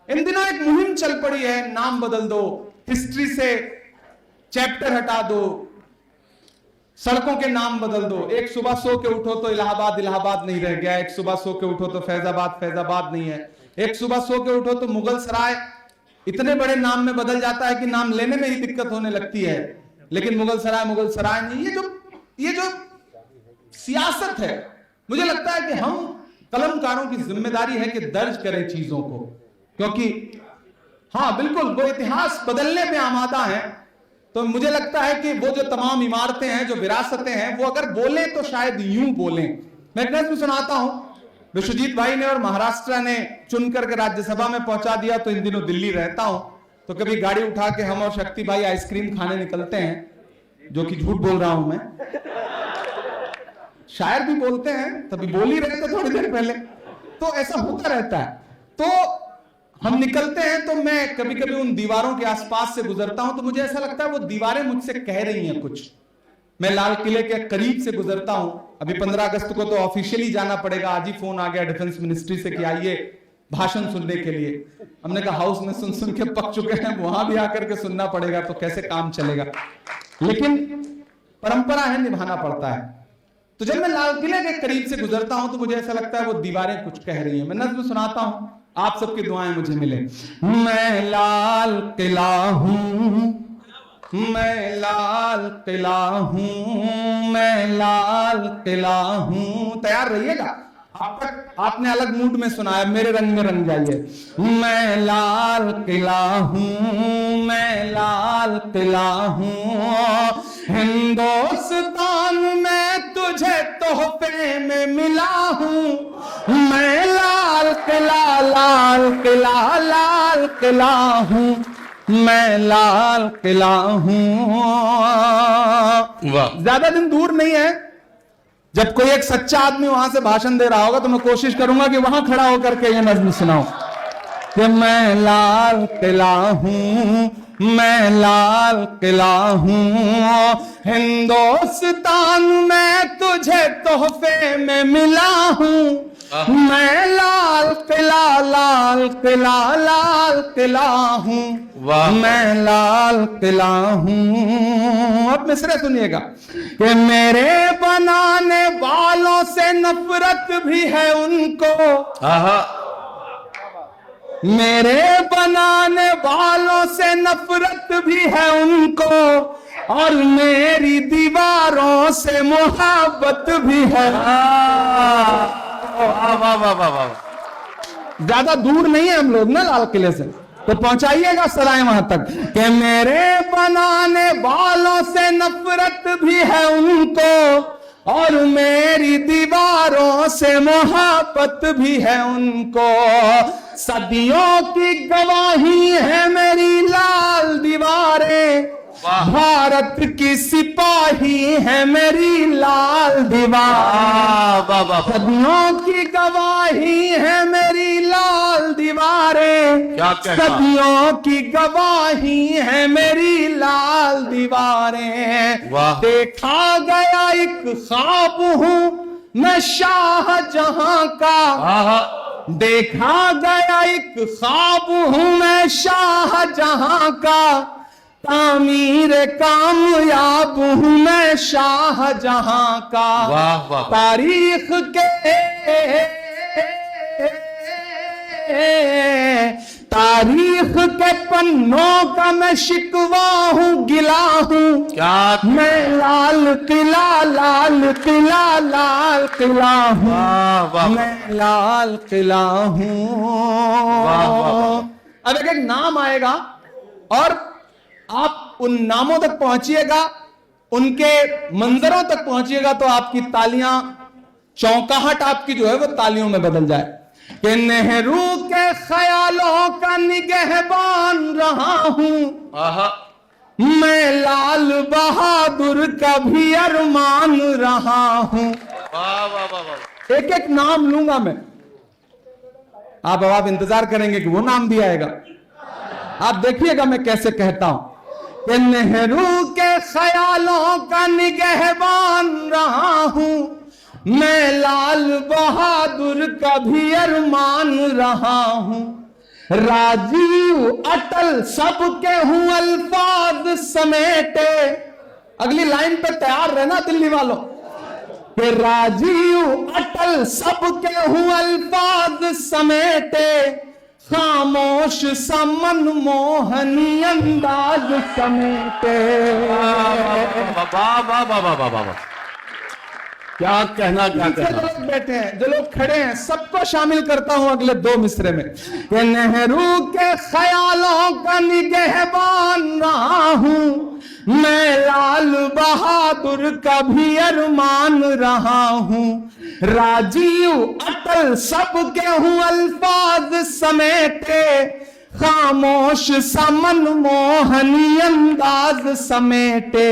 इन दिनों एक मुहिम चल पड़ी है, नाम बदल दो, हिस्ट्री से चैप्टर हटा दो, सड़कों के नाम बदल दो। एक सुबह सो के उठो तो इलाहाबाद इलाहाबाद नहीं रह गया, एक सुबह सो के उठो तो फैजाबाद फैजाबाद नहीं है, एक सुबह सो के उठो तो मुगल सराय इतने बड़े नाम में बदल जाता है कि नाम लेने में ही दिक्कत होने लगती है, लेकिन मुगल सराय नहीं। ये जो सियासत है, मुझे लगता है कि हम कलमकारों की जिम्मेदारी है कि दर्ज करें चीजों को, क्योंकि हाँ बिल्कुल वो इतिहास बदलने पे आमादा है। तो मुझे लगता है कि वो जो तमाम इमारतें हैं, जो विरासतें हैं, वो अगर बोले तो शायद यूं बोलें। मैं एक नज़्म सुनाता हूं, विश्वजीत भाई ने और महाराष्ट्र ने चुन करके राज्यसभा में पहुंचा दिया, तो इन दिनों दिल्ली रहता हूं, तो कभी गाड़ी उठा के हम और शक्ति भाई आइसक्रीम खाने निकलते हैं, जो कि झूठ बोल रहा हूं मैं, शायर भी बोलते हैं, तभी बोल ही रहे थे थोड़ी देर पहले, तो ऐसा होता रहता है। तो हम निकलते हैं तो मैं कभी कभी उन दीवारों के आसपास से गुजरता हूं, तो मुझे ऐसा लगता है वो दीवारें मुझसे कह रही हैं कुछ। मैं लाल किले के करीब से गुजरता हूं, अभी 15 अगस्त को तो ऑफिशियली जाना पड़ेगा, आज ही फोन आ गया डिफेंस मिनिस्ट्री से कि आइए भाषण सुनने के लिए। हमने कहा हाउस में सुन सुन के पक चुके हैं, वहां भी आकर के सुनना पड़ेगा, तो कैसे काम चलेगा। लेकिन परंपरा है, निभाना पड़ता है। तो तो जब मैं लाल किले के करीब से गुजरता हूं तो मुझे ऐसा लगता है वो दीवारें कुछ कह रही हैं। मैं नज़्म सुनाता हूं, आप सबकी दुआएं मुझे मिले। मैं लाल किला हूं, मैं लाल किला हूं, मैं लाल किला हूं। तैयार रहिएगा, अब तक आपने अलग मूड में सुनाया, मेरे रंग में रंग जाइए। मैं लाल किला हूं, मैं लाल किला हूं, हिंदुस्तान में तुझे तोहफे में मिला हूं। मैं लाल किला, लाल किला, लाल किला हूं, मैं लाल किला हूं। ज्यादा दिन दूर नहीं है जब कोई एक सच्चा आदमी वहां से भाषण दे रहा होगा तो मैं कोशिश करूंगा कि वहां खड़ा होकर के ये नज़्म सुनाऊं कि मैं लाल किला हूं, मैं लाल किला हूं, हिंदुस्तान में तुझे तोहफे में मिला हूं। मैं लाल किला, लाल किला, लाल किला हूं, मैं लाल किला हूं। अब मिसरे सुनिएगा कि मेरे बनाने वालों से नफरत भी है उनको, मेरे बनाने वालों से नफरत भी है उनको, और मेरी दीवारों से मोहब्बत भी है। ज्यादा दूर नहीं है हम लोग ना लाल किले से, तो पहुंचाइएगा सराय वहां तक कि मेरे बनाने वालों से नफरत भी है उनको, और मेरी दीवारों से मोहब्बत भी है उनको। सदियों की गवाही है मेरी लाल दीवारें, भारत की सिपाही है मेरी लाल दीवार। सदियों की गवाही है मेरी लाल दीवारें, सदियों की गवाही है मेरी लाल दीवारें। देखा गया एक ख्वाब हूं मैं शाहजहां का, देखा गया एक ख्वाब हूं मैं शाहजहां का, तामीर कामयाब हूं मैं शाहजहां का। तारीख के पन्नों का मैं शिकवा हूं, गिला हूं। क्या मैं लाल किला, लाल किला, लाल किला हूं, मैं लाल किला हूं। अब एक नाम आएगा और आप उन नामों तक पहुंचिएगा, उनके मंजरों तक पहुंचिएगा तो आपकी तालियां, चौंकाहट आपकी जो है वो तालियों में बदल जाए कि नेहरू के ख्यालों का निगहबान रहा हूं, मैं लाल बहादुर का भी अरमान रहा हूं। एक एक नाम लूंगा मैं, आप इंतजार करेंगे कि वो नाम भी आएगा। आप देखिएगा मैं कैसे कहता हूं कि नेहरू के ख्यालों का निगहबान रहा हूं, मैं लाल बहादुर का भी अरमान रहा हूं। राजीव अटल सबके हूं अल्फाज समेटे, अगली लाइन पे तैयार रहना दिल्ली वालों कि राजीव अटल सबके हूं अल्फाज समेटे, खामोश समन मोहनी अंदाज समेटे। क्या कहना, क्या कहना। जो लोग बैठे हैं, जो लोग खड़े हैं, सबको शामिल करता हूं अगले दो मिसरे में कि नेहरू के ख्यालों का निगहबान रहा हूं, मैं लाल बहादुर का भी अरमान रहा हूं। राजीव अटल सबके हूं अल्फाज समेटे, खामोश समन मोहनी अंदाज समेटे।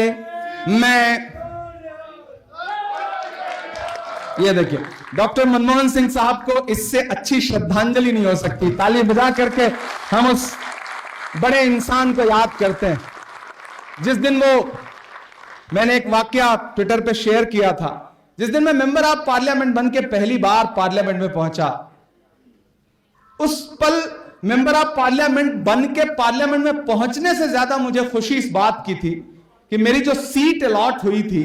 मैं ये देखिए, डॉक्टर मनमोहन सिंह साहब को इससे अच्छी श्रद्धांजलि नहीं हो सकती। ताली बजा करके हम उस बड़े इंसान को याद करते हैं। जिस दिन मैंने एक वाकया ट्विटर पे शेयर किया था, जिस दिन मैं मेंबर ऑफ पार्लियामेंट बन के पहली बार पार्लियामेंट में पहुंचा, उस पल मेंबर ऑफ पार्लियामेंट बन के पार्लियामेंट में पहुंचने से ज्यादा मुझे खुशी इस बात की थी कि मेरी जो सीट अलॉट हुई थी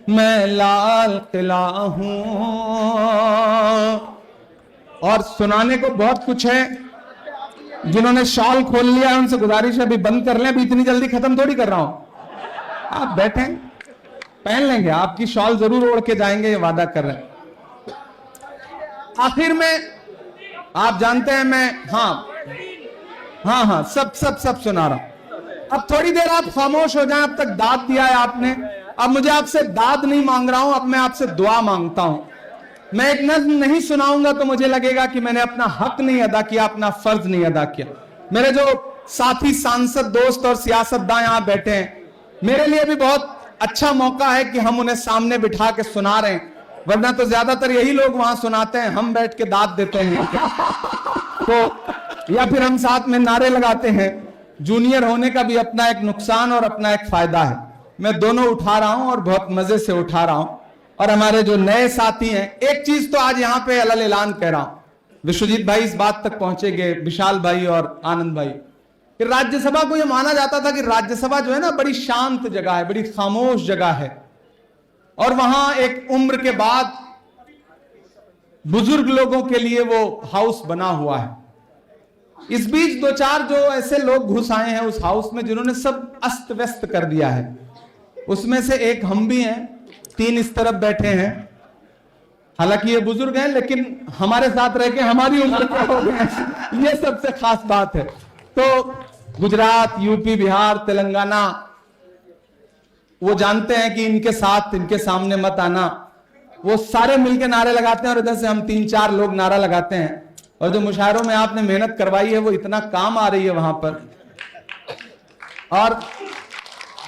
मैं लाल किला हूं। और सुनाने को बहुत कुछ है। जिन्होंने शॉल खोल लिया उनसे गुजारिश है अभी बंद कर लें, अभी इतनी जल्दी खत्म थोड़ी कर रहा हूं। आप बैठे पहन लेंगे, आपकी शॉल जरूर ओढ़ के जाएंगे, ये वादा कर रहे हैं। आखिर में आप जानते हैं मैं हाँ सब सुना रहा हूं। अब थोड़ी देर आप खामोश हो जाएं, अब तक दाद दिया है आपने, अब मुझे आपसे दाद नहीं मांग रहा हूं, अब मैं आपसे दुआ मांगता हूं। मैं एक नज्म नहीं सुनाऊंगा तो मुझे लगेगा कि मैंने अपना हक नहीं अदा किया, अपना फर्ज नहीं अदा किया। मेरे जो साथी सांसद दोस्त और सियासतदान यहां बैठे हैं, मेरे लिए भी बहुत अच्छा मौका है कि हम उन्हें सामने बिठा के सुना रहे हैं, वरना तो ज्यादातर यही लोग वहां सुनाते हैं, हम बैठ के दाद देते हैं तो, या फिर हम साथ में नारे लगाते हैं। जूनियर होने का भी अपना एक नुकसान और अपना एक फायदा है। मैं दोनों उठा रहा हूं और बहुत मजे से उठा रहा हूं। और हमारे जो नए साथी हैं, एक चीज तो आज यहां पे अलल ऐलान कह रहा हूं, विश्वजीत भाई इस बात तक पहुंचेंगे, विशाल भाई और आनंद भाई, कि राज्यसभा को यह माना जाता था कि राज्यसभा जो है ना बड़ी शांत जगह है, बड़ी खामोश जगह है, और वहां एक उम्र के बाद बुजुर्ग लोगों के लिए वो हाउस बना हुआ है। इस बीच दो चार जो ऐसे लोग घुस आए हैं उस हाउस में जिन्होंने सब अस्त व्यस्त कर दिया है। उसमें से एक हम भी हैं, 3 इस तरफ बैठे हैं। हालांकि ये बुजुर्ग हैं लेकिन हमारे साथ रह के हमारी उम्र के हो गए हैं, ये सबसे खास बात है। तो गुजरात, यूपी, बिहार, तेलंगाना, वो जानते हैं कि इनके साथ, इनके सामने मत आना। वो सारे मिलके नारे लगाते हैं और इधर से हम 3-4 लोग नारा लगाते हैं। और जो मुशायरों में आपने मेहनत करवाई है वो इतना काम आ रही है वहां पर। और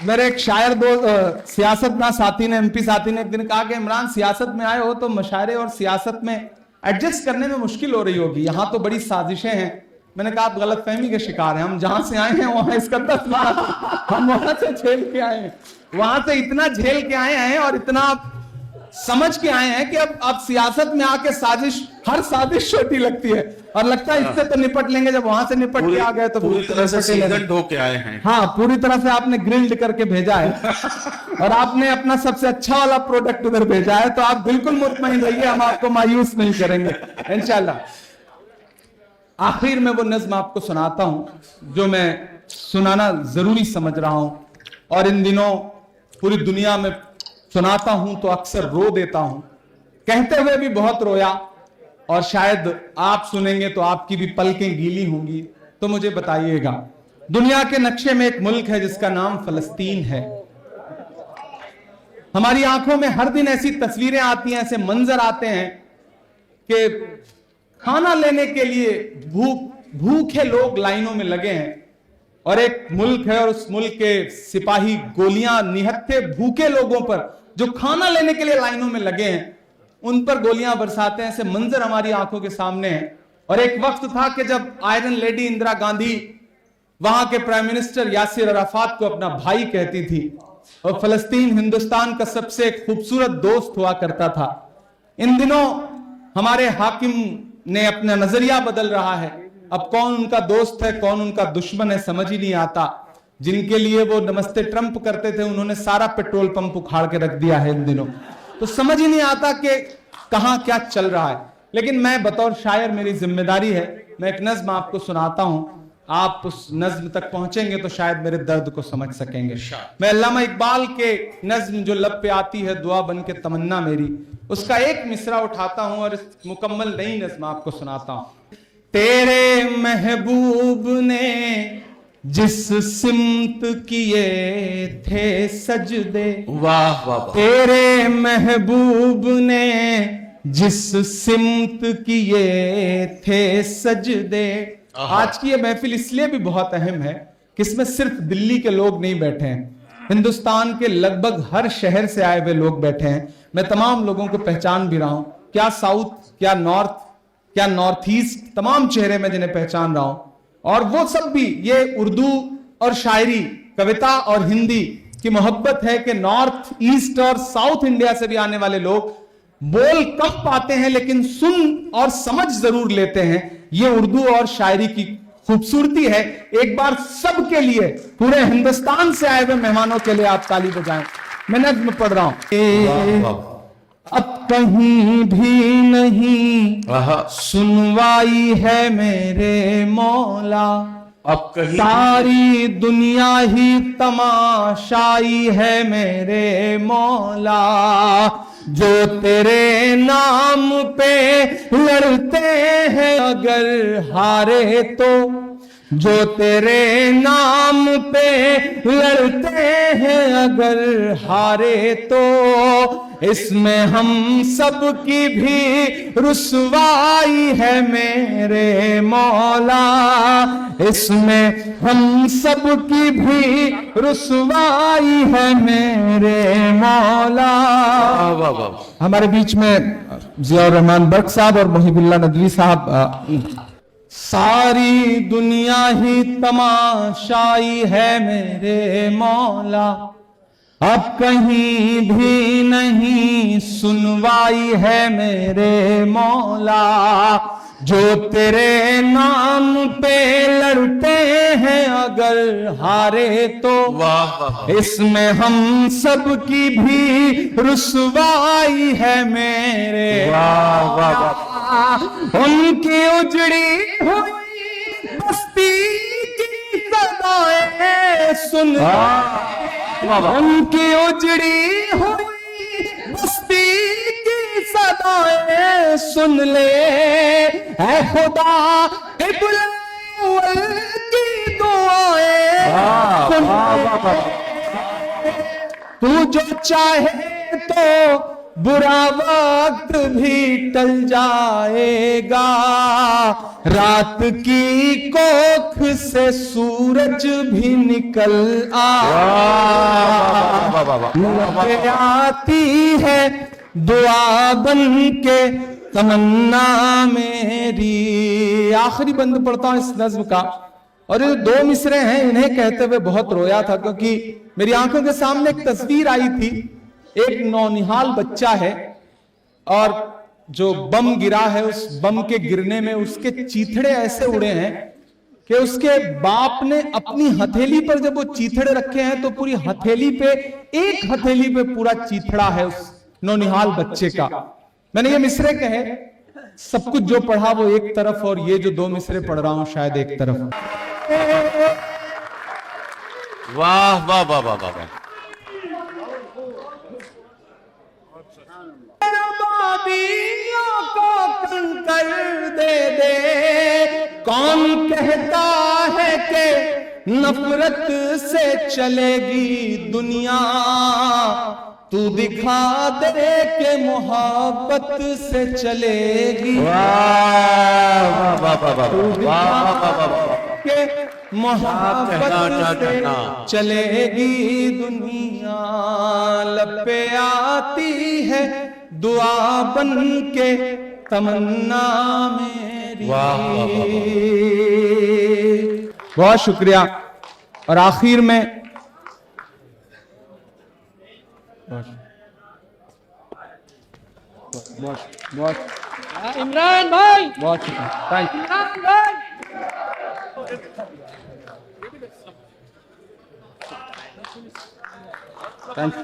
मेरे एक शायर दोस्त, सियासतदान साथी ने, एमपी साथी ने एक दिन कहा कि इमरान सियासत में आए हो तो मुशायरे और सियासत में एडजस्ट करने में मुश्किल हो रही होगी, यहाँ तो बड़ी साजिशें हैं। मैंने कहा आप गलतफहमी के शिकार हैं, हम जहां से आए हैं वहां इसका 10 बार हम वहां से झेल के आए हैं, वहां से इतना झेल के आए हैं और इतना समझ के आए हैं कि अब सियासत में आके साजिश, हर साजिश छोटी लगती है और लगता है इससे तो निपट लेंगे। जब वहां से निपट के आ गए तो पूरी तरह से सीजन ढो के आए हैं। हाँ, पूरी तरह से आपने ग्रिल्ड करके भेजा है और आपने अपना सबसे अच्छा वाला प्रोडक्ट उधर भेजा है, तो आप बिल्कुल मुतमईन रहिए, हम आपको मायूस नहीं करेंगे इंशाल्लाह। आखिर में वो नज्म आपको सुनाता हूं जो मैं सुनाना जरूरी समझ रहा हूं, और इन दिनों पूरी दुनिया में सुनाता हूं तो अक्सर रो देता हूं, कहते हुए भी बहुत रोया, और शायद आप सुनेंगे तो आपकी भी पलकें गीली होंगी। तो मुझे बताइएगा, दुनिया के नक्शे में एक मुल्क है जिसका नाम फलस्तीन है। हमारी आंखों में हर दिन ऐसी तस्वीरें आती हैं, ऐसे मंजर आते हैं कि खाना लेने के लिए भूखे लोग लाइनों में लगे हैं, और एक मुल्क है और उस मुल्क के सिपाही गोलियां निहत्थे भूखे लोगों पर जो खाना लेने के लिए लाइनों में लगे हैं उन पर गोलियां बरसाते हैं। ऐसे मंजर हमारी आंखों के सामने हैं। और एक वक्त था कि जब आयरन लेडी इंदिरा गांधी वहां के प्राइम मिनिस्टर यासिर अराफात को अपना भाई कहती थी, और फलस्तीन हिंदुस्तान का सबसे खूबसूरत दोस्त हुआ करता था। इन दिनों हमारे हाकिम ने अपना नजरिया बदल रहा है। अब कौन उनका दोस्त है कौन उनका दुश्मन है समझ ही नहीं आता। जिनके लिए वो नमस्ते ट्रंप करते थे उन्होंने सारा पेट्रोल पंप उखाड़ के रख दिया है इन दिनों, तो समझ ही नहीं आता कि कहां क्या चल रहा है। लेकिन मैं बतौर शायर, मेरी जिम्मेदारी है, मैं एक नज्म आपको सुनाता हूं, आप उस नज्म तक पहुंचेंगे तो शायद मेरे दर्द को समझ सकेंगे। मैं अल्लामा इकबाल के नज्म जो लब पे आती है दुआ बन के तमन्ना मेरी, उसका एक मिसरा उठाता हूं और इस मुकम्मल नई नज्म आपको सुनाता हूं। तेरे महबूब ने जिस सिमत किए थे सजदे, वाह वाह, तेरे महबूब ने जिस सिमत किए थे सजदे। आज की ये महफिल इसलिए भी बहुत अहम है कि इसमें सिर्फ दिल्ली के लोग नहीं बैठे हैं, हिंदुस्तान के लगभग हर शहर से आए हुए लोग बैठे हैं। मैं तमाम लोगों को पहचान भी रहा हूं, क्या साउथ, क्या नॉर्थ, क्या नॉर्थ ईस्ट, तमाम चेहरे में जिन्हें पहचान रहा हूं। और वो सब भी ये उर्दू और शायरी, कविता और हिंदी की मोहब्बत है कि नॉर्थ ईस्ट और साउथ इंडिया से भी आने वाले लोग बोल कम पाते हैं लेकिन सुन और समझ जरूर लेते हैं। ये उर्दू और शायरी की खूबसूरती है। एक बार सबके लिए, पूरे हिंदुस्तान से आए हुए मेहमानों के लिए आप ताली बजाएं। मैं नज्म पढ़ रहा हूं। वाह अब कहीं भी नहीं वाह। सुनवाई है मेरे मौला, अब कहीं सारी दुनिया ही तमाशाई है मेरे मौला। जो तेरे नाम पे लड़ते हैं अगर हारे तो, जो तेरे नाम पे लड़ते हैं अगर हारे तो, इसमें हम सब की भी रुसवाई है मेरे मौला। इसमें हम सब की भी रुसवाई है मेरे मौला। वाह वाह। हमारे बीच में जियाउर रहमान बर्क साहब और मोहिबुल्लाह नदवी साहब। सारी दुनिया ही तमाशाई है मेरे मौला, अब कहीं भी नहीं सुनवाई है मेरे मौला। जो तेरे नाम पे लड़ते हैं अगर हारे तो, वाह वाह। इसमें हम सब की भी रुसवाई है मेरे वाह वाह वाह। उनकी उजड़ी हुई बस्ती की सदाएं सुन, उनकी उजड़ी हुई बस्ती की सदाएं सुन ले। ऐ खुदा इब्राहिम की दुआएं सुन ले। तू जो चाहे तो बुरा वक्त भी टल जाएगा, रात की कोख से सूरज भी निकल आती है दुआ बन के तमन्ना मेरी। आखिरी बंद पढ़ता हूं इस नज्म का, और ये दो मिसरे हैं, इन्हें कहते हुए बहुत रोया था, क्योंकि मेरी आंखों के सामने एक तस्वीर आई थी। एक नौनिहाल बच्चा है और जो बम गिरा है, उस बम के गिरने में उसके चीथड़े ऐसे उड़े हैं कि उसके बाप ने अपनी हथेली पर जब वो चीथड़े रखे हैं तो पूरी हथेली पे, एक हथेली पे पूरा चीथड़ा है उस नौनिहाल बच्चे का। मैंने ये मिसरे कहे, सब कुछ जो पढ़ा वो एक तरफ, और ये जो दो मिसरे पढ़ रहा हूं शायद एक तरफ। वाह वाह वाह वाह वाह। को कंकर दे दे, कौन कहता है कि नफरत से चलेगी दुनिया, तू दिखा दे के मोहब्बत से चलेगी। वाह वाह वाह वाह वाह। के मोहब्बत से चलेगी दुनिया, लब पे आती है दुआ बन के तमन्ना मेरी। बहुत शुक्रिया। और आखिर में बहुत इमरान भाई, बहुत शुक्रिया, थैंक यू। इमरान भाई। Thank you.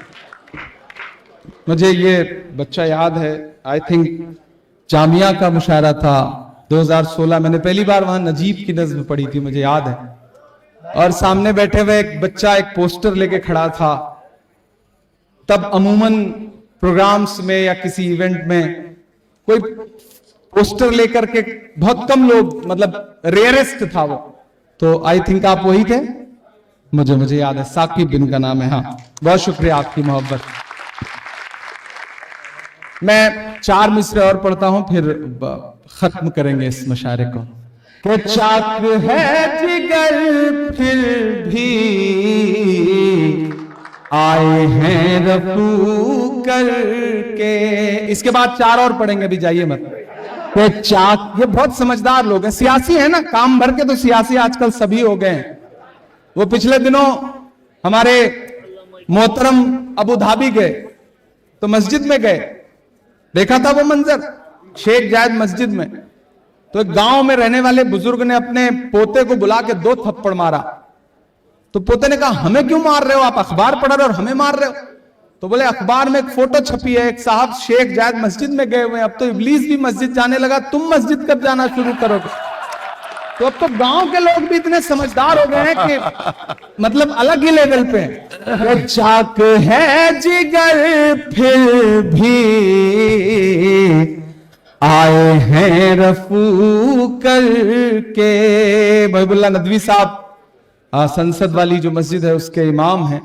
मुझे ये बच्चा याद है, आई थिंक जामिया का मुशायरा था 2016, मैंने पहली बार वहां नजीब की नज्म पढ़ी थी, मुझे याद है। और सामने बैठे हुए एक बच्चा एक पोस्टर लेके खड़ा था। तब अमूमन प्रोग्राम्स में या किसी इवेंट में कोई पोस्टर लेकर के बहुत कम लोग, मतलब रेयरेस्ट था वो, तो आई थिंक आप वही थे। मुझे याद है, साकिब बिन का नाम है। हाँ, बहुत शुक्रिया आपकी मोहब्बत। मैं 4 मिसरे और पढ़ता हूं, फिर खत्म करेंगे इस मुशायरे को। कि चाक है जिगर फिर भी आए हैं रफू करके। इसके बाद 4 और पढ़ेंगे, अभी जाइए मत। कि चाक, ये बहुत समझदार लोग हैं, सियासी है ना, काम भर के तो सियासी आजकल सभी हो गए हैं। वो पिछले दिनों हमारे मोहतरम अबू धाबी गए, तो मस्जिद में गए, देखा था वो मंजर शेख जायद मस्जिद में। तो एक गांव में रहने वाले बुजुर्ग ने अपने पोते को बुला के 2 थप्पड़ मारा। तो पोते ने कहा, हमें क्यों मार रहे हो, आप अखबार पढ़ रहे हो और हमें मार रहे हो। तो बोले अखबार में एक फोटो छपी है, एक साहब शेख जायद मस्जिद में गए हुए हैं, अब तो इब्लीस भी मस्जिद जाने लगा, तुम मस्जिद कब जाना शुरू करोगे? तो अब तो गांव के लोग भी इतने समझदार हो गए हैं कि मतलब अलग ही लेवल पे हैं। चाक है जिगर फिर भी आए हैं रफू करके। महबूबुल्लाह नदवी साहब संसद वाली जो मस्जिद है उसके इमाम हैं,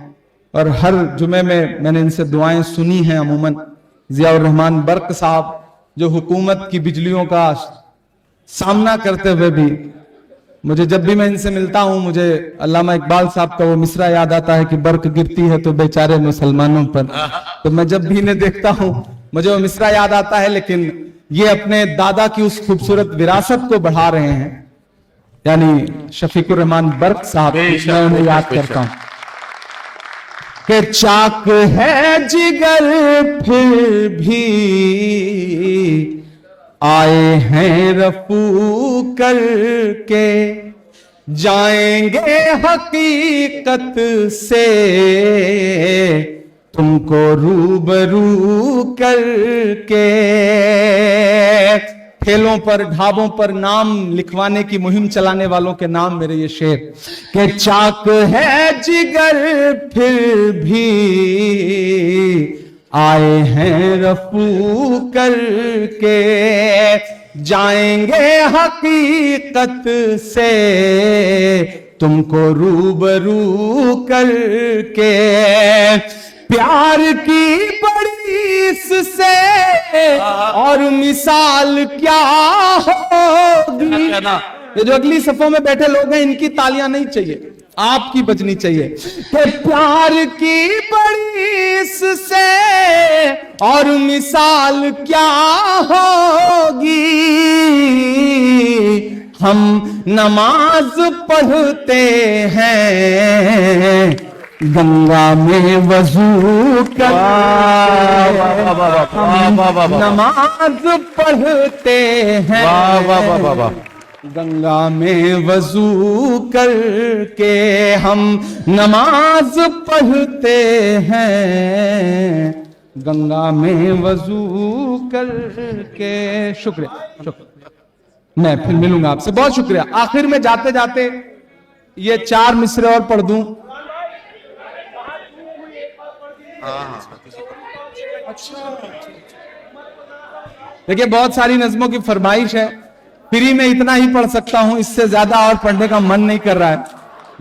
और हर जुमे में मैंने इनसे दुआएं सुनी हैं अमूमन। जियाउर रहमान बर्क साहब जो हुकूमत की बिजलियों का सामना करते हुए भी, मुझे जब भी मैं इनसे मिलता हूं मुझे अल्लामा इकबाल साहब का वो मिसरा याद आता है कि बर्क गिरती है तो बेचारे मुसलमानों पर। तो मैं जब भी इन्हें देखता हूं मुझे वो मिसरा याद आता है, लेकिन ये अपने दादा की उस खूबसूरत विरासत को बढ़ा रहे हैं, यानी शफीकुर रहमान बर्क साहब, मैं उन्हें याद करता हूं कि चाक है जिगर फिर भी आए हैं रफू करके, जाएंगे हकीकत से तुमको रूबरू करके। ठेलों पर ढाबों पर नाम लिखवाने की मुहिम चलाने वालों के नाम मेरे ये शेर के चाक है जिगर फिर भी आए हैं रफू करके, जाएंगे हकीकत से तुमको रूबरू करके। प्यार की बड़ीस से और मिसाल क्या होगी। ये जो अगली सफों में बैठे लोग हैं इनकी तालियां नहीं चाहिए, आपकी बजनी चाहिए। कि प्यार की बड़ीस से और मिसाल क्या होगी, हम नमाज पढ़ते हैं गंगा में वजू कर, नमाज पढ़ते हैं गंगा में वजू करके, हम नमाज पढ़ते हैं गंगा में वजू करके। शुक्रिया, मैं फिर मिलूंगा आपसे, बहुत शुक्रिया। आखिर में जाते जाते ये 4 मिसरे और पढ़ दूं। देखिए बहुत सारी नज़मों की फरमाइश है, फ्री में इतना ही पढ़ सकता हूं, इससे ज्यादा और पढ़ने का मन नहीं कर रहा है,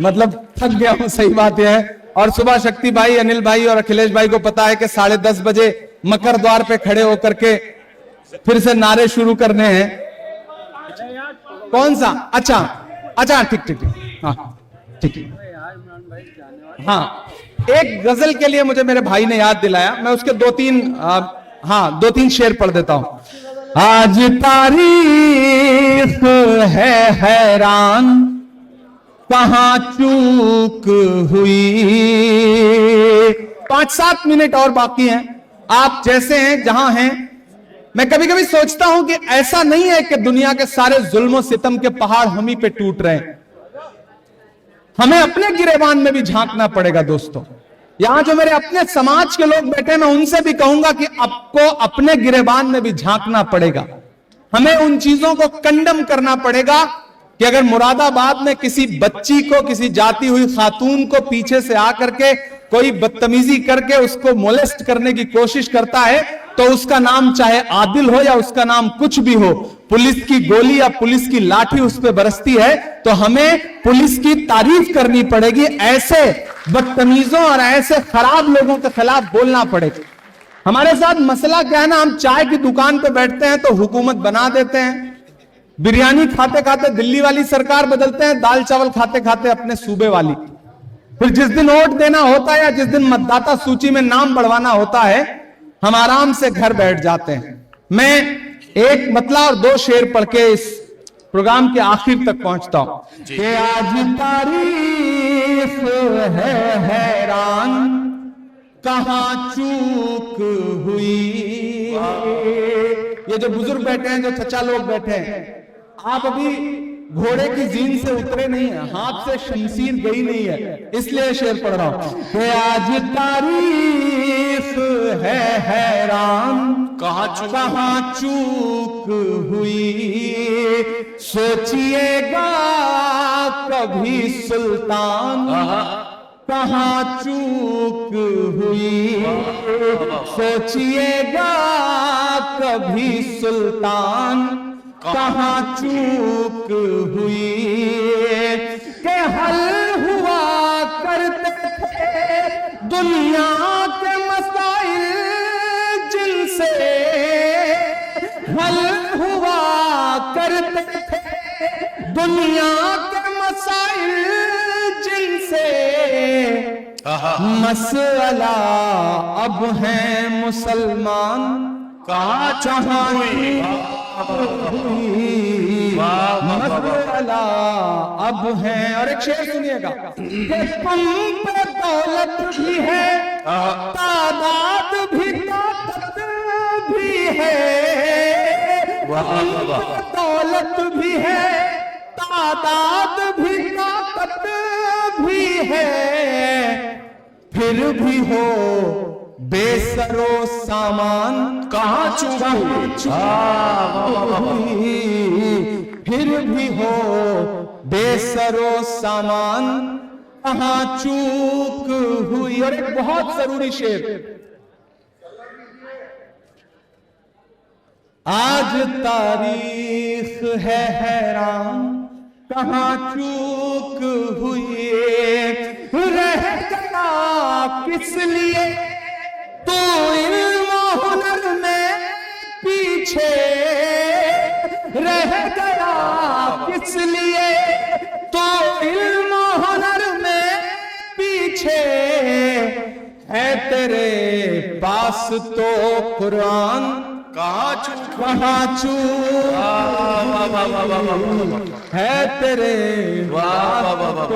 मतलब थक गया हूं, सही बात यह है। और सुबह शक्ति भाई, अनिल भाई और अखिलेश भाई को पता है कि 10:30 बजे मकर द्वार पे खड़े होकर के फिर से नारे शुरू करने हैं। कौन सा? अच्छा ठीक ठीक ठीक, हाँ ठीक, हाँ एक गजल के लिए मुझे मेरे भाई ने याद दिलाया, मैं उसके 2-3 शेर पढ़ देता हूं। आज तारीख है हैरान, कहां चूक हुई। 5-7 मिनट और बाकी हैं, आप जैसे हैं जहां हैं। मैं कभी कभी सोचता हूं कि ऐसा नहीं है कि दुनिया के सारे जुल्म और सितम के पहाड़ हम ही पे टूट रहे हैं, हमें अपने गिरेबान में भी झांकना पड़ेगा। दोस्तों यहां जो मेरे अपने समाज के लोग बैठे, मैं उनसे भी कहूंगा कि आपको अपने गिरेबान में भी झांकना पड़ेगा। हमें उन चीजों को कंडम करना पड़ेगा कि अगर मुरादाबाद में किसी बच्ची को, किसी जाती हुई खातून को पीछे से आकर के कोई बदतमीजी करके उसको मोलेस्ट करने की कोशिश करता है, तो उसका नाम चाहे आदिल हो या उसका नाम कुछ भी हो, पुलिस की गोली या पुलिस की लाठी उस पर बरसती है तो हमें पुलिस की तारीफ करनी पड़ेगी। ऐसे बदतमीजों और ऐसे खराब लोगों के खिलाफ बोलना पड़ेगा। हमारे साथ मसला क्या है ना, हम चाय की दुकान पे बैठते हैं तो हुकूमत बना देते हैं, बिरयानी खाते खाते दिल्ली वाली सरकार बदलते हैं, दाल चावल खाते खाते अपने सूबे वाली। फिर जिस दिन वोट देना होता है या जिस दिन मतदाता सूची में नाम बढ़वाना होता है, हम आराम से घर बैठ जाते हैं। मैं एक मतला और 2 शेर पढ़ के इस प्रोग्राम के आखिर तक पहुंचता हूं कि आज तारीफ है हैरान, कहां चूक हुई। ये जो बुजुर्ग बैठे हैं, जो चचा लोग बैठे हैं, आप अभी घोड़े की जीन से उतरे नहीं है, हाथ से शमशीर गई नहीं है, इसलिए शेर पढ़ रहा हूं कि आज तारीफ है हैरान कहाँ चूक हुई, सोचिएगा कभी सुल्तान कहाँ चूक हुई, सोचिएगा कभी सुल्तान कहाँ चूक हुई, के हल हुआ करते थे दुनिया के मसाइल जिनसे, हल हुआ करते थे दुनिया के मसाइल जिनसे, मसला अब है मुसलमान कहाँ जहाँ मसला अब है। और एक शेर सुनिएगा, कि तुम पे दौलत भी है, तादाद भी ताकत भी है, दौलत भी है, तादाद भी ताकत भी है, फिर भी हो बेसरो सामान कहाँ चूक हुई, फिर भी हो बेसरो सामान कहाँ चूक हुई। और एक बहुत जरूरी शेर, आज तारीख है हैरान कहाँ चूक हुई, रह गया किस लिए तो इल्म हुनर में पीछे, रह गया किस लिए तो इल्म हुनर में पीछे, है तेरे पास तो कुरान कहाँ चूक है तेरे वाह वाह वाह वाह।